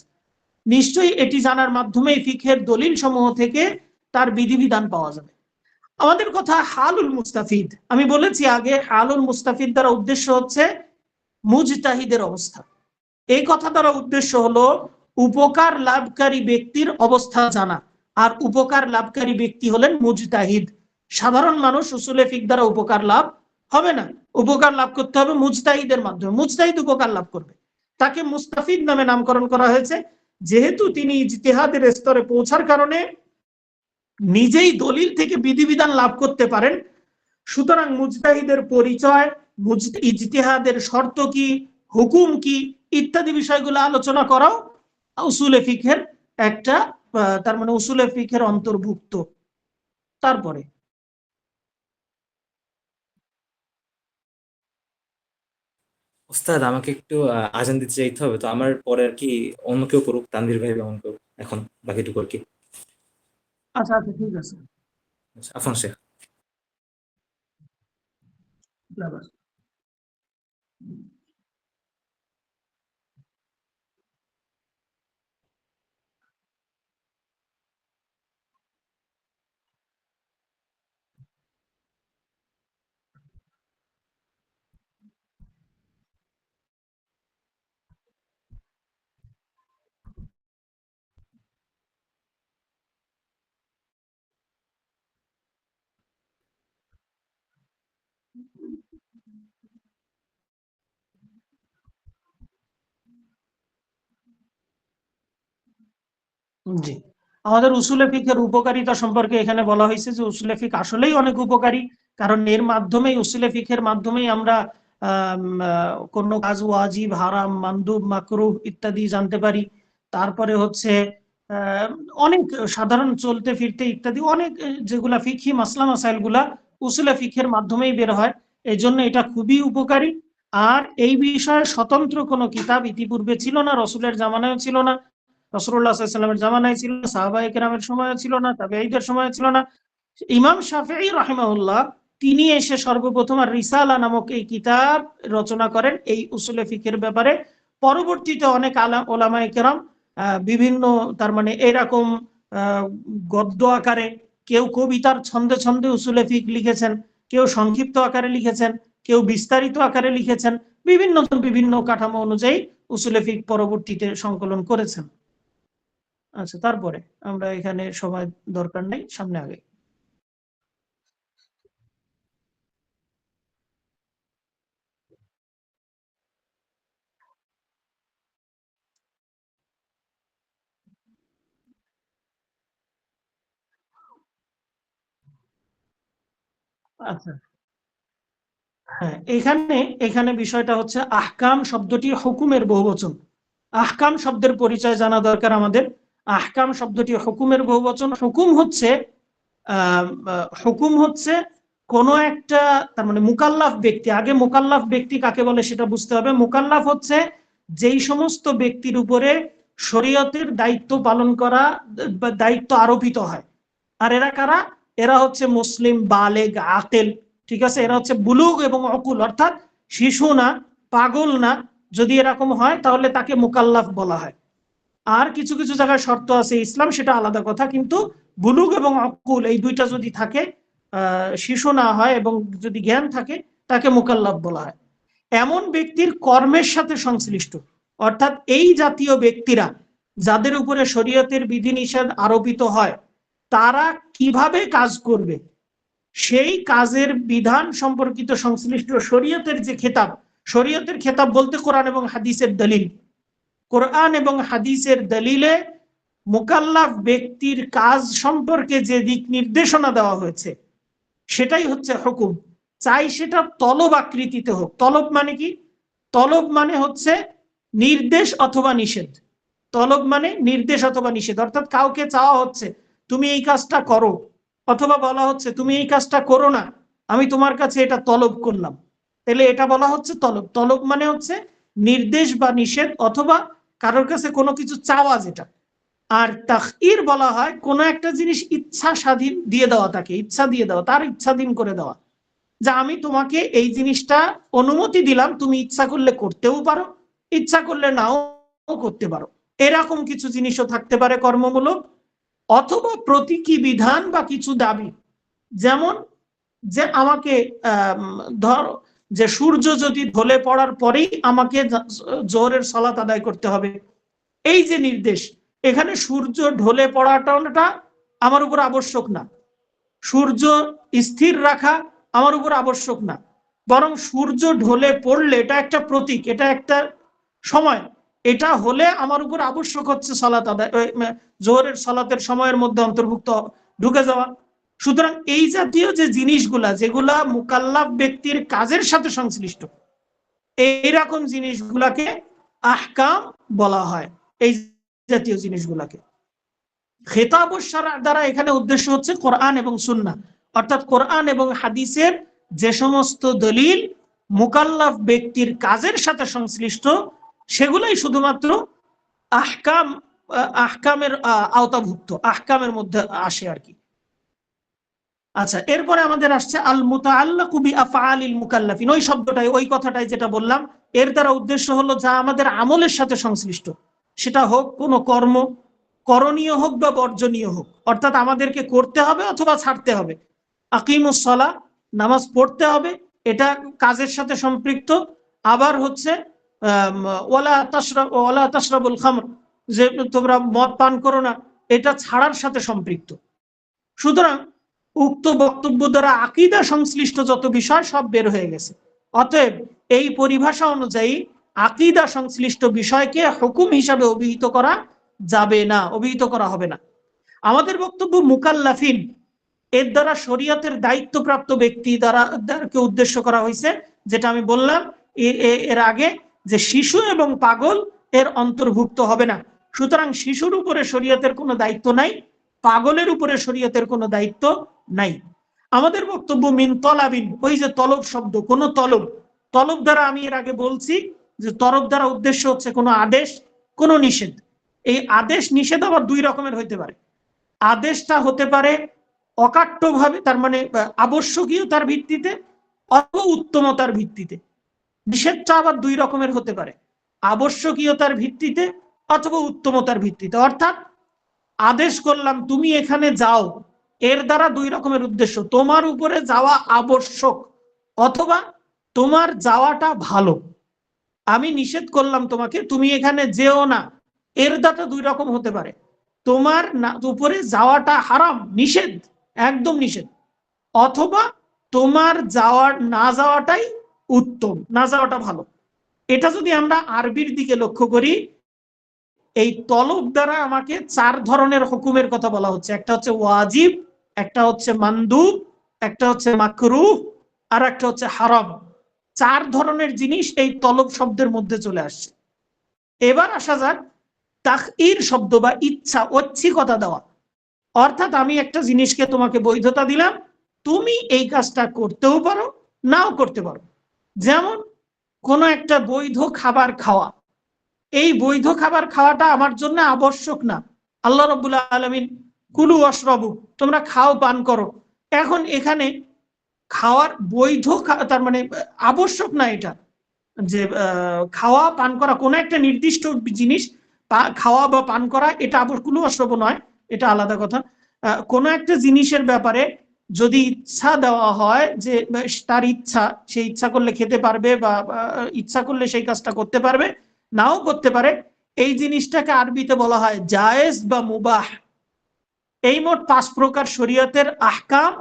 নিশ্চয়ই এটি জানার মাধ্যমে ফিকহের দলিল সমূহ থেকে তার বিধিবিধান পাওয়া যাবে। আমাদের কথা হালুল মুস্তাফিদ, আমি বলেছি আগে, হালুল মুস্তাফিদ দ্বারা উদ্দেশ্য হচ্ছে মুজতাহিদের অবস্থা। এই কথা দ্বারা উদ্দেশ্য হলো উপকার লাভকারী ব্যক্তির অবস্থা জানা, আর উপকার লাভকারী ব্যক্তি হলেন মুজতাহিদ। সাধারণ মানুষ উসুলে ফিক দ্বারা উপকার লাভ হবে না, উপকার লাভ করতে হবে মুজতাহিদের মাধ্যমে। মুজতাহিদ উপকার লাভ করবে, তাকে মুস্তাফিদ নামে নামকরণ করা হয়েছে, যেহেতু তিনি ইজতিহাদের স্তরে পৌঁছার কারণে নিজেই দলিল থেকে বিধিবিধান লাভ করতে পারেন। সুতরাং মুজতাহিদের পরিচয়, ইজতিহাদের শর্ত কি, হুকুম কি, ইত্যাদি বিষয়গুলো আলোচনা করাও উসুলে ফিকহের একটা, তার মানে উসুলে ফিকহের অন্তর্ভুক্ত। তারপরে ওস্তাদ, আমাকে একটু আজান দিতে যাইতে হবে, তো আমার পরে আর কি অন্য কেউ করুক, তানভীর ভাই অন্য কেউ এখন বাকিটুকু আর কি। আচ্ছা আচ্ছা, ঠিক আছে। আচ্ছা, আফান শেখ। জি, আমাদের উসুলে ফিকের উপকারিতা সম্পর্কে এখানে বলা হয়েছে যে উসুলে ফিক আসলেই অনেক উপকারী, কারণ এর মাধ্যমেই, উসুলে ফিকের মাধ্যমেই আমরা কোন কাজ ওয়াজিব, হারাম, মানদুব, মাকরুহ ইত্যাদি জানতে পারি। তারপরে হচ্ছে অনেক সাধারণ চলতে ফিরতে ইত্যাদি অনেক যেগুলা ফিকহি মাসলা মাসাইল গুলা উসুলে ফিকের মাধ্যমেই বের হয়, এই জন্য এটা খুবই উপকারী। আর এই বিষয়ে স্বতন্ত্র কোনো কিতাব ইতিপূর্বে ছিল না, রসুলের জামানায়ও ছিল না, রাসূলুল্লাহ সাল্লাল্লাহু আলাইহি ওয়াসাল্লামের জামানায় ছিল না, সাহাবায়ে কেরামের সময় ছিল না, তাবেঈদের সময় ছিল না। ইমাম শাফিঈ রাহিমাহুল্লাহ তিনি এসে সর্বপ্রথম আর রিসালা নামক এই কিতাব রচনা করেন এই উসুলে ফিকের ব্যাপারে। পরবর্তীতে অনেক ওলামায়ে কেরাম বিভিন্ন, তার মানে এরকম গদ্য আকারে, কেউ কবিতার ছন্দে ছন্দে উসুলে ফিক লিখেছেন, কেউ সংক্ষিপ্ত আকারে লিখেছেন, কেউ বিস্তারিত আকারে লিখেছেন, বিভিন্ন বিভিন্ন কাঠামো অনুযায়ী উসুলে ফিক পরবর্তীতে সংকলন করেছেন। আচ্ছা, তারপরে আমরা এখানে সময় দরকার নেই, সামনে আগে। আচ্ছা, হ্যাঁ, এখানে এখানে বিষয়টা হচ্ছে আহকাম শব্দটি হুকুমের বহুবচন। আহকাম শব্দের পরিচয় জানা দরকার আমাদের। আহকাম শব্দটি হুকুমের বহুবচন। হুকুম হচ্ছে কোন একটা, তার মানে মুকাল্লাফ ব্যক্তি, আগে মুকাল্লাফ ব্যক্তি কাকে বলে সেটা বুঝতে হবে। মুকাল্লাফ হচ্ছে যেই সমস্ত ব্যক্তির উপরে শরীয়তের দায়িত্ব পালন করা বা দায়িত্ব আরোপিত হয়। আর এরা কারা? এরা হচ্ছে মুসলিম, বালেগ, আকেল, ঠিক আছে? এরা হচ্ছে বুলুগ এবং অকুল, অর্থাৎ শিশু না, পাগল না। যদি এরকম হয় তাহলে তাকে মুকাল্লাফ বলা হয়। আর কিছু কিছু জায়গায় শর্ত আছে ইসলাম, সেটা আলাদা কথা, কিন্তু বুলুগ এবং অকুল এই দুইটা যদি থাকে, শিশু না হয় এবং যদি জ্ঞান থাকে, তাকে মুকাল্লাফ বলা হয়। এমন ব্যক্তির কর্মের সাথে সংশ্লিষ্ট, অর্থাৎ এই জাতীয় ব্যক্তিরা যাদের উপরে শরীয়তের বিধিনিষেধ আরোপিত হয়, তারা কিভাবে কাজ করবে সেই কাজের বিধান সম্পর্কিত সংশ্লিষ্ট শরীয়তের যে খেতাব, শরীয়তের খেতাব বলতে কোরআন এবং হাদিসের দলিল, কোরআন এবং হাদিসের দলিলে মুকাল্লাফ ব্যক্তির কাজ সম্পর্কে যে দিক নির্দেশনা দেওয়া হয়েছে সেটাই হচ্ছে হুকুম। চাই সেটা তলব আকৃতিতে হোক। তলব মানে কি? তলব মানে হচ্ছে নির্দেশ অথবা নিষেধ। তলব মানে নির্দেশ অথবা নিষেধ, অর্থাৎ কাউকে চাওয়া হচ্ছে তুমি এই কাজটা করো, অথবা বলা হচ্ছে তুমি এই কাজটা করো না, আমি তোমার কাছে এটা তলব করলাম, তাহলে এটা বলা হচ্ছে তলব। তলব মানে হচ্ছে নির্দেশ বা নিষেধ, অথবা কারোর কাছে কোনো কিছু চাওয়া যেটা। আর তাখইর বলা হয় কোনো একটা জিনিস ইচ্ছা স্বাধীন দিয়ে দেওয়া, তাকে ইচ্ছা দিয়ে দেওয়া, তার ইচ্ছাধীন করে দেওয়া, যে আমি তোমাকে এই জিনিসটা অনুমতি দিলাম, তুমি ইচ্ছা করলে করতেও পারো, ইচ্ছা করলে নাও করতে পারো। এরকম কিছু জিনিসও থাকতে পারে কর্মমূলক, অথবা প্রতীকী বিধান বা কিছু দাবি। যেমন যে আমাকে ধর, যে সূর্য যদি ঢলে পড়ার পরেই আমাকে জোহরের সালাত আদায় করতে হবে, এই যে নির্দেশ, এখানে সূর্য ঢলে পড়াটা আমার উপর আবশ্যক না, সূর্য স্থির রাখা আমার উপর আবশ্যক না, বরং সূর্য ঢলে পড়লে এটা একটা প্রতীক, এটা একটা সময়, এটা হলে আমার উপর আবশ্যক হচ্ছে সালাত আদায়, জোহরের সালাতের সময়ের মধ্যে অন্তর্ভুক্ত ঢুকে যাওয়া। সুতরাং এই জাতীয় যে জিনিসগুলা, যেগুলা মুকাল্লাফ ব্যক্তির কাজের সাথে সংশ্লিষ্ট, এইরকম জিনিসগুলাকে আহকাম বলা হয়। এই জাতীয় জিনিসগুলাকে খেতাব ও শারআ দ্বারা এখানে উদ্দেশ্য হচ্ছে কোরআন এবং সুন্নাহ, অর্থাৎ কোরআন এবং হাদিসের যে সমস্ত দলিল মুকাল্লাফ ব্যক্তির কাজের সাথে সংশ্লিষ্ট, সেগুলাই শুধুমাত্র আহকাম, আহকামের আওতাভুক্ত, আহকামের মধ্যে আসে আর কি। আচ্ছা, এরপরে আমাদের আসছে আল মুতাআল্লাকু বিআফআলিল মুকাল্লাফিন। ওই শব্দটাই, ওই কথাটাই যেটা বললাম, এর দ্বারা উদ্দেশ্য হলো যা আমাদের আমলের সাথে সংশ্লিষ্ট, সেটা হোক কোনো কর্ম, করণীয় হোক বা বর্জনীয় হোক, অর্থাৎ আমাদেরকে করতে হবে অথবা ছাড়তে হবে। আকিমুস সালাহ, নামাজ পড়তে হবে, এটা কাজের সাথে সম্পৃক্ত। আবার হচ্ছে ওয়ালা তাশরাবুল খামর, যে তোমরা মদ পান করো না, এটা ছাড়ার সাথে সম্পৃক্ত। সুতরাং উক্ত বক্তব্য দ্বারা আকীদা সংশ্লিষ্ট যত বিষয় সব বের হয়ে গেছে। অতএব এই পরিভাষা অনুযায়ী আকীদা সংশ্লিষ্ট বিষয়কে হুকুম হিসাবে অভিহিত করা যাবে না, অভিহিত করা হবে না। আমাদের বক্তব্য মুকাল্লাফিন, এর দ্বারা শরীয়তের দায়িত্বপ্রাপ্ত ব্যক্তি দ্বারাকে উদ্দেশ্য করা হয়েছে, যেটা আমি বললাম এর আগে, যে শিশু এবং পাগল এর অন্তর্ভুক্ত হবে না। সুতরাং শিশুর উপরে শরীয়তের কোনো দায়িত্ব নাই, পাগলের উপরে শরীয়তের কোনো দায়িত্ব নাই। আমাদের বক্তব্য মিন তলাবিন, ওই যে তলব শব্দ, কোন তলব, তলব দ্বারা আমি এর আগে বলছি যে তলব দ্বারা উদ্দেশ্য হচ্ছে কোনো আদেশ, কোনো নিষেধ। এই আদেশ নিষেধ আবার দুই রকমের হইতে পারে। আদেশটা হতে পারে অকাট্যভাবে, তার মানে আবশ্যকীয়তার ভিত্তিতে অথবা উত্তমতার ভিত্তিতে। নিষেধটা আবার দুই রকমের হতে পারে, আবশ্যকীয়তার ভিত্তিতে অথবা উত্তমতার ভিত্তিতে। অর্থাৎ আদেশ করলাম তুমি এখানে যাও, এর দ্বারা দুই রকমের উদ্দেশ্য, তোমার উপরে যাওয়া আবশ্যক অথবা তোমার যাওয়াটা ভালো। আমি নিষেধ করলাম তোমাকে তুমি এখানে যেও না, এর দ্বারা দুই রকম হতে পারে, তোমার উপরে যাওয়াটা হারাম, নিষেধ, একদম নিষেধ, অথবা তোমার না যাওয়াটাই উত্তম, না যাওয়াটা ভালো। এটা যদি আমরা আরবির দিকে লক্ষ্য করি, এই তলব দ্বারা আমাকে চার ধরনের হুকুমের কথা বলা হচ্ছে। একটা হচ্ছে ওয়াজিব, একটা হচ্ছে মানদুব, একটা হচ্ছে মাকরুহ, আর একটা হচ্ছে হারাম। চার ধরনের জিনিস এই তলব শব্দের মধ্যে চলে আসছে। এবার আসা যাক তাখইর শব্দ বা ইচ্ছা, ঐচ্ছিকতা দেওয়া, অর্থাৎ আমি একটা জিনিসকে তোমাকে বৈধতা দিলাম, তুমি এই কাজটা করতেও পারো, নাও করতে পারো। যেমন কোন একটা বৈধ খাবার খাওয়া, এই বৈধ খাবার খাওয়াটা আমার জন্য আবশ্যক না। আল্লাহ রাব্বুল আলামিন কুলু ওয়াশরাবু, তোমরা খাও পান করো। এখন এখানে খাওয়ার বৈধ, তার মানে আবশ্যক না এটা, যে খাওয়া পান করা কোন একটা নির্দিষ্ট জিনিস খাওয়া বা পান করা, এটা কুলু ওয়াশরাবু নয়, এটা আলাদা কথা। কোন একটা জিনিসের ব্যাপারে যদি ইচ্ছা দেওয়া হয় যে তার ইচ্ছা, সে ইচ্ছা করলে খেতে পারবে বা ইচ্ছা করলে সেই কাজটা করতে পারবে, নাও করতে পারে, এই জিনিসটাকে আরবিতে বলা হয় জায়েজ বা মুবাহ। এই মোট 5 প্রকার শরীয়তের আহকাম,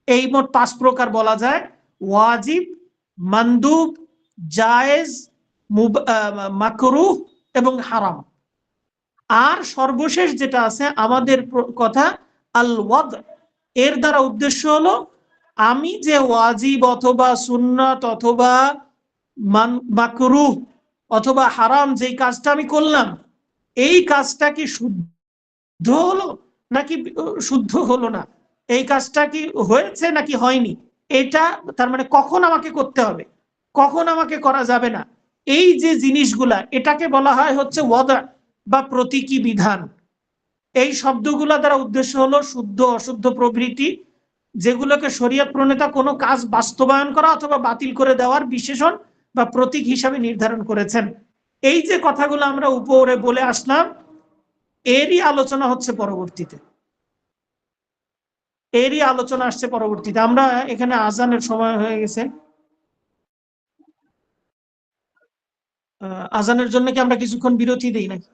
এই মোট 5 প্রকার বলা যায়: ওয়াজিব, মানদুব, জায়েজ, মাকরুহ এবং হারাম। আর সর্বশেষ যেটা আছে আমাদের কথা, আল ওয়াদ। এর দ্বারা উদ্দেশ্য হলো আমি যে ওয়াজিব অথবা সুন্নাত অথবা মাকরুহ অথবা হারাম যেই কাজটা আমি করলাম, এই কাজটা কি শুদ্ধ হলো নাকি শুদ্ধ হলো না, এই কাজটা কি হয়েছে নাকি হয়নি, এটা তার মানে কখন আমাকে করতে হবে, কখন আমাকে করা যাবে না, এই যে জিনিসগুলা, এটাকে বলা হয় হচ্ছে ওয়াদা বা প্রতীকী বিধান। এই শব্দগুলা দ্বারা উদ্দেশ্য হলো শুদ্ধ অশুদ্ধ প্রভৃতি, যেগুলোকে শরীয়ত প্রণেতা কোনো কাজ বাস্তবায়ন করা অথবা বাতিল করে দেওয়ার বিশেষণ বা প্রতীক হিসাবে নির্ধারণ করেছেন। এই যে কথাগুলো আমরা উপরে বলে আসলাম, এরই আলোচনা হচ্ছে পরবর্তীতে, এরই আলোচনা আসছে পরবর্তীতে। আমরা এখানে আজানের সময় হয়ে গেছে, আজানের জন্য কি আমরা কিছুক্ষণ বিরতি দিই নাকি?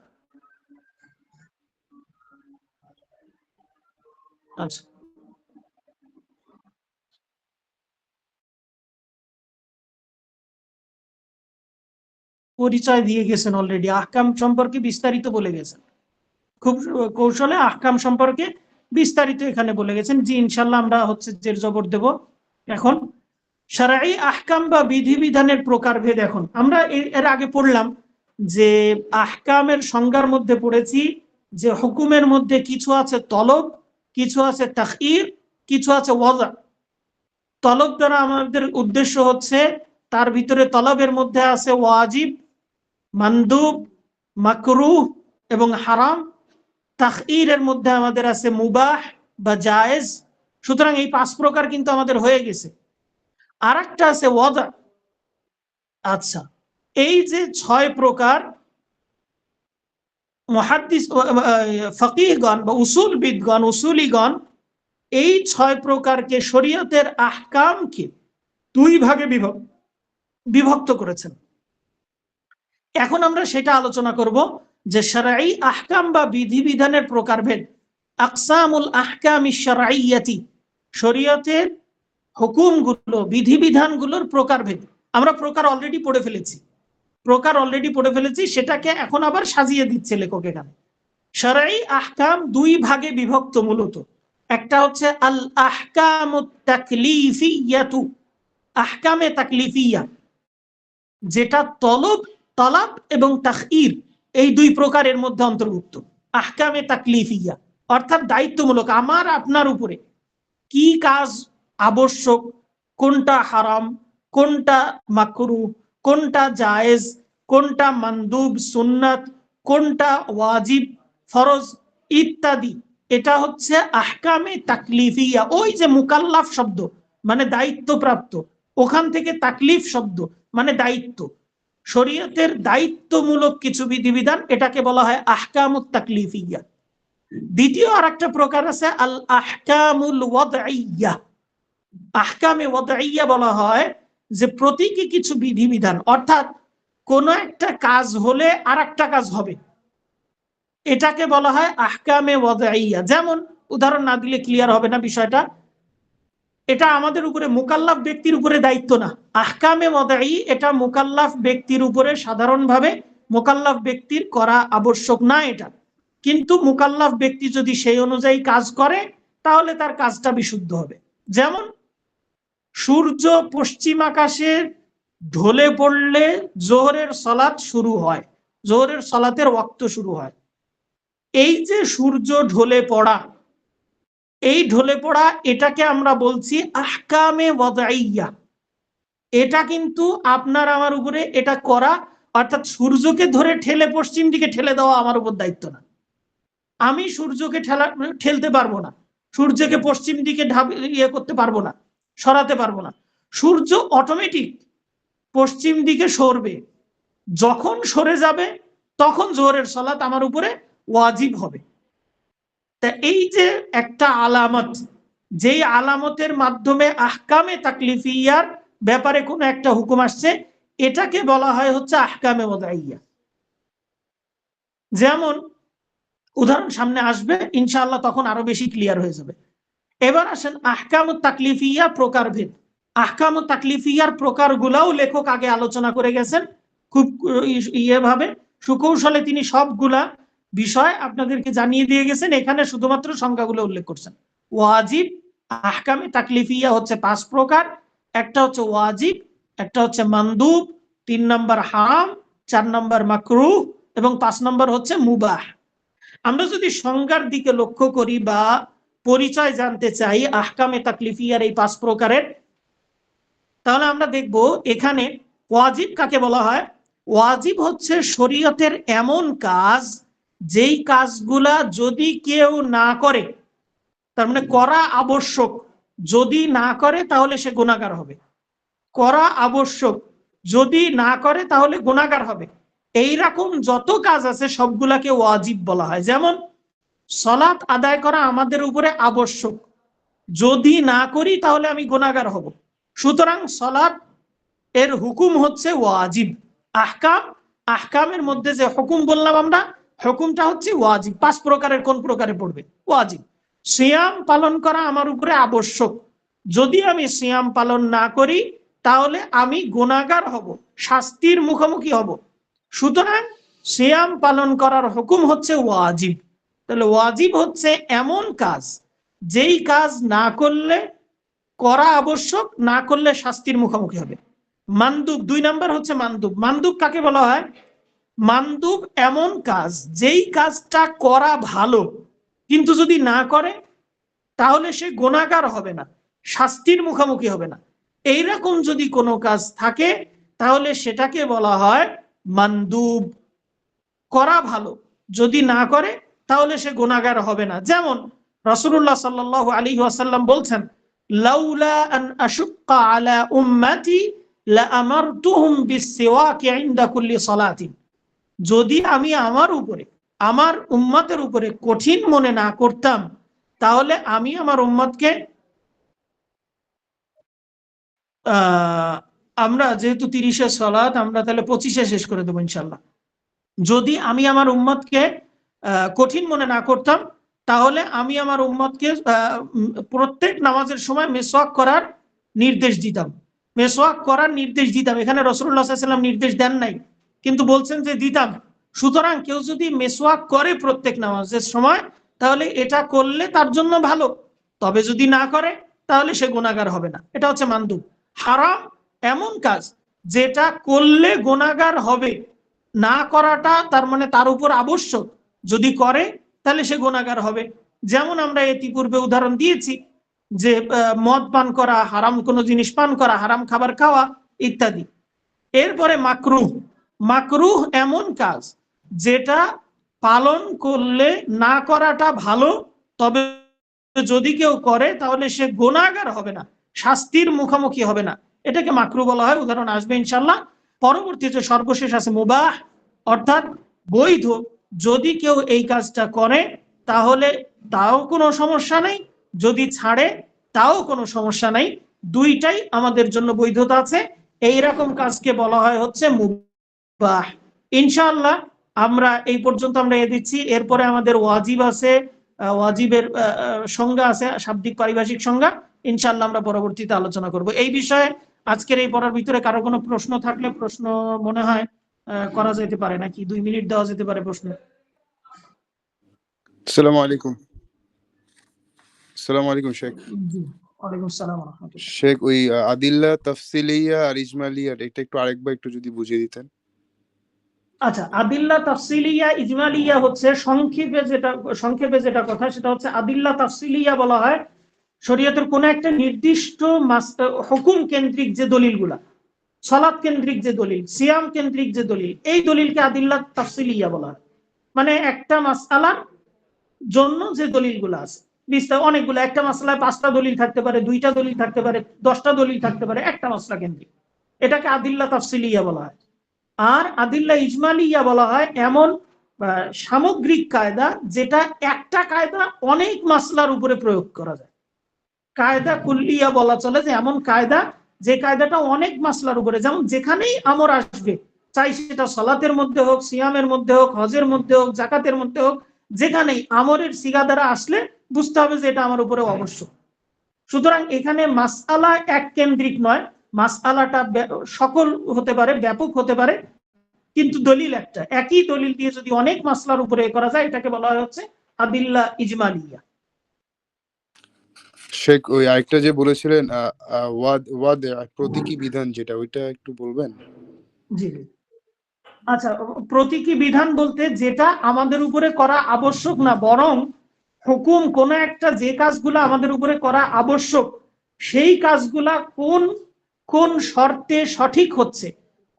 আচ্ছা, পরিচয় দিয়ে গেছেন অলরেডি, আহকাম সম্পর্কে বিস্তারিত বলে গেছেন, খুব কৌশলে আহকাম সম্পর্কে বিস্তারিত এখানে বলে গেছেন। জি ইনশাল্লাহ আমরা হচ্ছে জের জবর দেব। এখন শারঈ আহকাম বা বিধিবিধানের প্রকারভেদ। এখন আমরা এর আগে পড়লাম যে আহকামের সংজ্ঞার মধ্যে পড়েছি যে হুকুমের মধ্যে কিছু আছে তলব, কিছু আছে তাখইর, কিছু আছে ওয়াজা। তলব দ্বারা আমাদের উদ্দেশ্য হচ্ছে তার ভিতরে তলবের মধ্যে আছে ওয়াজিব, মানদুব, মাকরুহ এবং হারাম। তাখইরের মধ্যে আমাদের আছে মুবাহ বা জায়েজ। সুতরাং এই 5 প্রকার কিন্তু আমাদের হয়ে গেছে। আর একটা আছে ওয়াদা। আচ্ছা, এই যে 6 প্রকার, মুহাদ্দিস ফকিহগণ বা উসুলবিদগণ, উসুলিগণ এই 6 প্রকারকে শরীয়তের আহকামকে 2 ভাগে বিভক্ত করেছেন। এখন আমরা সেটা আলোচনা করব যে শারঈ আহকাম বা বিধিবিধানের প্রকারভেদ, আকসামুল আহকামিশ শারঈয়াতি, শরীয়তের হুকুমগুলো বিধিবিধানগুলোর প্রকারভেদ। আমরা প্রকার অলরেডি পড়ে ফেলেছি, সেটাকে এখন আবার সাজিয়ে দিচ্ছে লেখক এখানে। শারঈ আহকাম 2 ভাগে বিভক্ত মূলত। একটা হচ্ছে আল আহকামুত তাকলিফিয়াতু, আহকামে তাকলিফিয়া, যেটা তলব এবং তাখইর এই 2 প্রকারের মধ্যে অন্তর্ভুক্ত। আহকামে তাকলিফিয়া অর্থাৎ দায়িত্বমূলক, আমার আপনার উপরে কি কাজ আবশ্যক, কোনটা হারাম, কোনটা মাকরুহ, কোনটা জায়েজ, কোনটা মানদুব সুন্নাত, কোনটা ওয়াজিব ফরজ ইত্যাদি। এটা হচ্ছে আহকামে তাকলিফিয়া। ওই যে মুকাল্লাফ শব্দ মানে দায়িত্বপ্রাপ্ত, ওখান থেকে তাকলিফ শব্দ মানে দায়িত্ব। শরীয়তের দায়িত্বমূলক কিছু বিধিবিধান, এটাকে বলা হয় আহকামুত তাকলিফিয়া। দ্বিতীয় আর একটা প্রকার আছে আল আহকামুল ওয়াদইয়া। আহকামে ওয়াদইয়া বলা হয় যে প্রতীকী কিছু বিধিবিধান, অর্থাৎ কোন একটা কাজ হলে আর একটা কাজ হবে, এটাকে বলা হয় আহকামে ওয়াদইয়া। যেমন উদাহরণ না দিলে ক্লিয়ার হবে না বিষয়টা। এটা আমাদের উপরে, মুকাল্লাফ ব্যক্তির উপরে দায়িত্ব না। আহকামে ওয়াদই এটা মুকাল্লাফ ব্যক্তির উপরে সাধারণভাবে মুকাল্লাফ ব্যক্তির করা আবশ্যক না এটা, কিন্তু মুকাল্লাফ ব্যক্তি যদি সেই অনুযায়ী কাজ করে তাহলে তার কাজটা বিশুদ্ধ হবে। যেমন সূর্য পশ্চিম আকাশে ঢলে পড়লে জোহরের সালাত শুরু হয়, জোহরের সালাতের ওয়াক্ত শুরু হয়। এই যে সূর্য ঢলে পড়া, এই ঢলে পড়া এটাকে আমরা বলছি আহকামে ওয়াদইয়া। এটা কিন্তু আপনার আমার উপরে এটা করা, অর্থাৎ সূর্যকে ধরে ঠেলে পশ্চিম দিকে ঠেলে দেওয়া আমার উপর দায়িত্ব না। আমি সূর্যকে ঠেলতে পারবো না, সূর্যকে পশ্চিম দিকে করতে পারবো না, সরাতে পারবো না। সূর্য অটোমেটিক পশ্চিম দিকে সরবে, যখন সরে যাবে তখন জোহরের সালাত আমার উপরে ওয়াজিব হবে। তা এই যে একটা আলামত, যেই আলামতের মাধ্যমে আহকামে তাকলিফিয়ার ব্যাপারে কোনো একটা হুকুম আসছে, এটাকে বলা হয় হচ্ছে আহকামে ওয়াদাইয়া। যেমন উদাহরণ সামনে আসবে ইনশাআল্লাহ, তখন আরো বেশি ক্লিয়ার হয়ে যাবে। এবার আসেন আহকামুত তাকলিফিয়া প্রকারভেদ। আহকামুত তাকলিফিয়ার প্রকারগুলাও লেখক আগে আলোচনা করে গেছেন, খুব ভাবে সুকৌশলে তিনি সবগুলা বিষয় আপনাদেরকে জানিয়ে দিয়ে গেছেন। এখানে শুধুমাত্র সংখ্যাগুলো উল্লেখ করছেন। ওয়াজিব, আহকামে তাকলিফিয়া হচ্ছে 5 প্রকার। একটা হচ্ছে ওয়াজিব, একটা হচ্ছে মানদুব, 3 নম্বর হারাম, 4 নম্বর মাকরুহ এবং 5 নম্বর হচ্ছে মুবাহ। আমরা যদি সংজ্ঞার দিকে লক্ষ্য করি বা পরিচয় জানতে চাই আহকামে তাকলিফিয়ার এই 5 প্রকারের, তাহলে আমরা দেখব এখানে ওয়াজিব কাকে বলা হয়। ওয়াজিব হচ্ছে শরীয়তের এমন কাজ যেই কাজগুলা যদি কেউ না করে, তার মানে করা আবশ্যক, যদি না করে তাহলে সে গুনাহগার হবে। করা আবশ্যক, যদি না করে তাহলে গুনাহগার হবে। এইরকম যত কাজ আছে সবগুলাকে ওয়াজিব বলা হয়। যেমন সালাত আদায় করা আমাদের উপরে আবশ্যক, যদি না করি তাহলে আমি গুনাহগার হব। সুতরাং সালাত এর হুকুম হচ্ছে ওয়াজিব। আহকাম, আহকামের মধ্যে যে হুকুম বললাম আমরা, হুকুমটা হচ্ছে ওয়াজিব। 5 প্রকারের কোন প্রকারে পড়বে? ওয়াজিব। সিয়াম পালন করা আমার উপরে আবশ্যক, যদি আমি সিয়াম পালন না করি তাহলে আমি গুনাহগার হব, শাস্তির মুখোমুখি হব। সুতরাং সিয়াম পালন করার হুকুম হচ্ছে ওয়াজিব। তাহলে ওয়াজিব হচ্ছে এমন কাজ যেই কাজ না করলে করা আবশ্যক, না করলে শাস্তির মুখোমুখি হবে। মানদুব 2 নাম্বার হচ্ছে মানদুব। মানদুব কাকে বলা হয়? মানদুব এমন কাজ যেই কাজটা করা ভালো, কিন্তু যদি না করে তাহলে সে গুনাহগার হবে না, শাস্তির মুখোমুখি হবে না। এইরকম যদি কোনো কাজ থাকে তাহলে সেটাকে বলা হয় মানদুব। করা ভালো, যদি না করে তাহলে সে গুনাহগার হবে না। যেমন রাসূলুল্লাহ সাল্লাল্লাহু আলাইহি ওয়াসাল্লাম বলছেন, লাউলা আন আশুক্কা আলা উম্মতি লাআমারতুহুম বিসসিওয়াকি ইনদা কুল্লি সালাতিন। যদি আমি আমার উপরে, আমার উম্মতের উপরে কঠিন মনে না করতাম, তাহলে আমি আমার উম্মতকে আমরা যেহেতু 30-এ সালাত, আমরা তাহলে 25-এ শেষ করে দেবো ইনশাআল্লাহ। যদি আমি আমার উম্মতকে কঠিন মনে না করতাম, তাহলে আমি আমার উম্মতকে প্রত্যেক নামাজের সময় মেসওয়াক করার নির্দেশ দিতাম। মেসওয়াক করার নির্দেশ দিতাম। এখানে রাসূলুল্লাহ সাল্লাল্লাহু আলাইহি ওয়াসাল্লাম নির্দেশ দেন নাই, কিন্তু বলছেন যে দিতাম। সুতরাং কেউ যদি মেসওয়াক করে প্রত্যেক নামাজের সময়, তাহলে এটা করলে তার জন্য ভালো। তবে যদি না করে তাহলে সে গুনাহগার হবে না। এটা হচ্ছে মানদুব। হারাম এমন কাজ যেটা করলে গুনাহগার হবে, না করাটা তার মানে তার উপর আবশ্যক, যদি করে তাহলে সে গুনাহগার হবে। যেমন আমরা ইতিপূর্বে উদাহরণ দিয়েছি যে মদ পান করা, হারাম কোনো জিনিস পান করা, হারাম খাবার খাওয়া ইত্যাদি। এরপরে মাকরুহ। মাকরুহ এমন কাজ যেটা পালন করলে না করাটা ভালো, তবে যদি কেউ করে তাহলে সে গুনাহগার হবে না, শাস্তির মুখোমুখি হবে না। এটাকে মাকরুহ বলা হয়। উদাহরণ আসবে ইনশাআল্লাহ। পরবর্তীতে সর্বশেষ আছে মুবাহ, অর্থাৎ বৈধ। যদি কেউ এই কাজটা করে তাহলে তাও কোনো সমস্যা নেই, যদি ছাড়ে তাও কোনো সমস্যা নেই, দুইটাই আমাদের জন্য বৈধতা আছে। এইরকম কাজকে বলা হয় হচ্ছে মুবাহ। ইনশাআল্লাহ আমরা এই পর্যন্ত আমরা দিচ্ছি। এরপরে আমাদের ওয়াজিব আছে, ওয়াজিবের সংজ্ঞা আছে, শাব্দিক পারিভাষিক সংজ্ঞা। ইনশাআল্লাহ আমরা পরবর্তীতে আলোচনা করব এই বিষয়ে। আজকের এই পড়ার ভিতরে কারো কোনো প্রশ্ন থাকলে প্রশ্ন মনে হয় করা যেতে পারে, নাকি 2 মিনিট দেওয়া যেতে পারে প্রশ্ন? আসসালামু আলাইকুম। আসসালামু আলাইকুম শেখ। ওয়ালাইকুম আসসালাম ওয়া রাহমাতুল্লাহ। শেখ, ওই আদিল্লা তাফসিলিয়া আর ইজমালিয়া এটা একটু আরেকবার একটু যদি বুঝিয়ে দিতেন। আচ্ছা, আদিল্লা তাফসিলিয়া ইজমালিয়া হচ্ছে সংক্ষেপে যেটা কথা, সেটা হচ্ছে আদিল্লা তাফসিলিয়া বলা হয় শরীয়তের কোন একটা নির্দিষ্ট হুকুম কেন্দ্রিক যে দলিলগুলা, সালাত কেন্দ্রিক যে দলিল, সিয়াম কেন্দ্রিক যে দলিল, এই দলিলকে আদিল্লা তাফসিলিয়া বলা হয়। মানে একটা মাসআলার জন্য যে দলিলগুলো আছে, অনেকগুলো, একটা মাসলায় 5টা দলিল থাকতে পারে, 2টা দলিল থাকতে পারে, 10টা দলিল থাকতে পারে, একটা মাসলা কেন্দ্রিক, এটাকে আদিল্লা তাফসিলিয়া বলা হয়। আর আদিল্লা ইজমালিয়া বলা হয় এমন সামগ্রিক কায়দা যেটা একটা কায়দা অনেক মাসলার উপরে প্রয়োগ করা যায়। কায়দা কুল্লিয়া বলা চলে যে এমন কায়দা যে কায়দাটা অনেক মাসলার উপরে, যেমন যেখানেই আমর আসবে, চাই সেটা সালাতের মধ্যে হোক, সিয়ামের মধ্যে হোক, হজের মধ্যে হোক, জাকাতের মধ্যে হোক, যেখানেই আমরের সিগা দ্বারা আসলে বুঝতে হবে যে এটা আমার উপরে আবশ্যক। সুতরাং এখানে মাসআলা এক কেন্দ্রিক নয়, মাসআলাটা সকল হতে পারে, ব্যাপক হতে পারে, কিন্তু দলিল একটা, একই দলিল দিয়ে যদি অনেক মাসলার উপরে করা যায়, এটাকে বলা হয় হচ্ছে আদিল্লা ইজমালিয়া। শেখ, ওই আরেকটা যে বলেছিলেন ওয়াদ প্রতীকী বিধান, যেটা ওইটা একটু বলবেন? জি, আচ্ছা, প্রতীকী বিধান বলতে যেটা আমাদের উপরে করা আবশ্যক না, বরং হুকুম কোন একটা যে কাজগুলো আমাদের উপরে করা আবশ্যক, সেই কাজগুলা কোন কোন শর্তে সঠিক হচ্ছে,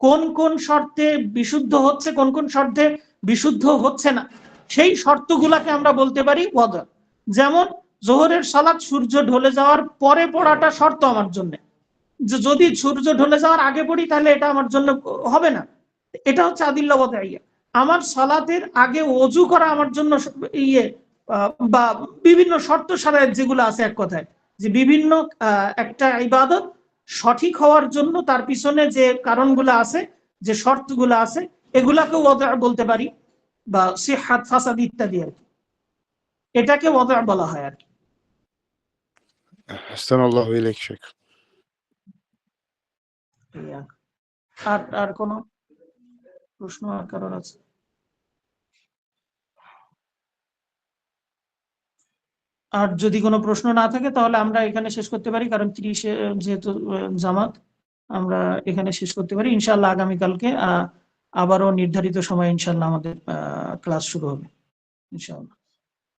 কোন কোন শর্তে বিশুদ্ধ হচ্ছে, কোন কোন শর্তে বিশুদ্ধ হচ্ছে না, সেই শর্তগুলাকে আমরা বলতে পারি ওয়াদা। যেমন জোহরের সালাত সূর্য ঢলে যাওয়ার পরে পড়াটা শর্ত আমার জন্য, যদি সূর্য ঢলে যাওয়ার আগে পড়ি তাহলে এটা আমার জন্য হবে না। এটা হচ্ছে আদিল্লা ওয়াদাইয়া। আমার সালাতের আগে ওযু করা আমার জন্য বা বিভিন্ন শর্ত সারায়েত যেগুলো আছে, এক কথায় যে বিভিন্ন একটা ইবাদত সঠিক হওয়ার জন্য তার পিছনে যে কারণগুলো আছে, যে শর্তগুলো আছে, এগুলাকে ওয়াদা বলতে পারি, বা সিহহাত ফাসাদ ইত্যাদি আর কি, এটাকে ওয়াদা বলা হয় আর কি। আহসানাল্লাহু ইলাইক শেখ। আর কোন প্রশ্ন আর কারোর আছে? আর যদি কোনো প্রশ্ন না থাকে তাহলে আমরা এখানে শেষ করতে পারি, কারণ 30-এ যেহেতু জামাত, আমরা এখানে শেষ করতে পারি। ইনশাআল্লাহ আগামীকালকে আবারও নির্ধারিত সময় ইনশাআল্লাহ আমাদের ক্লাস শুরু হবে ইনশাআল্লাহ।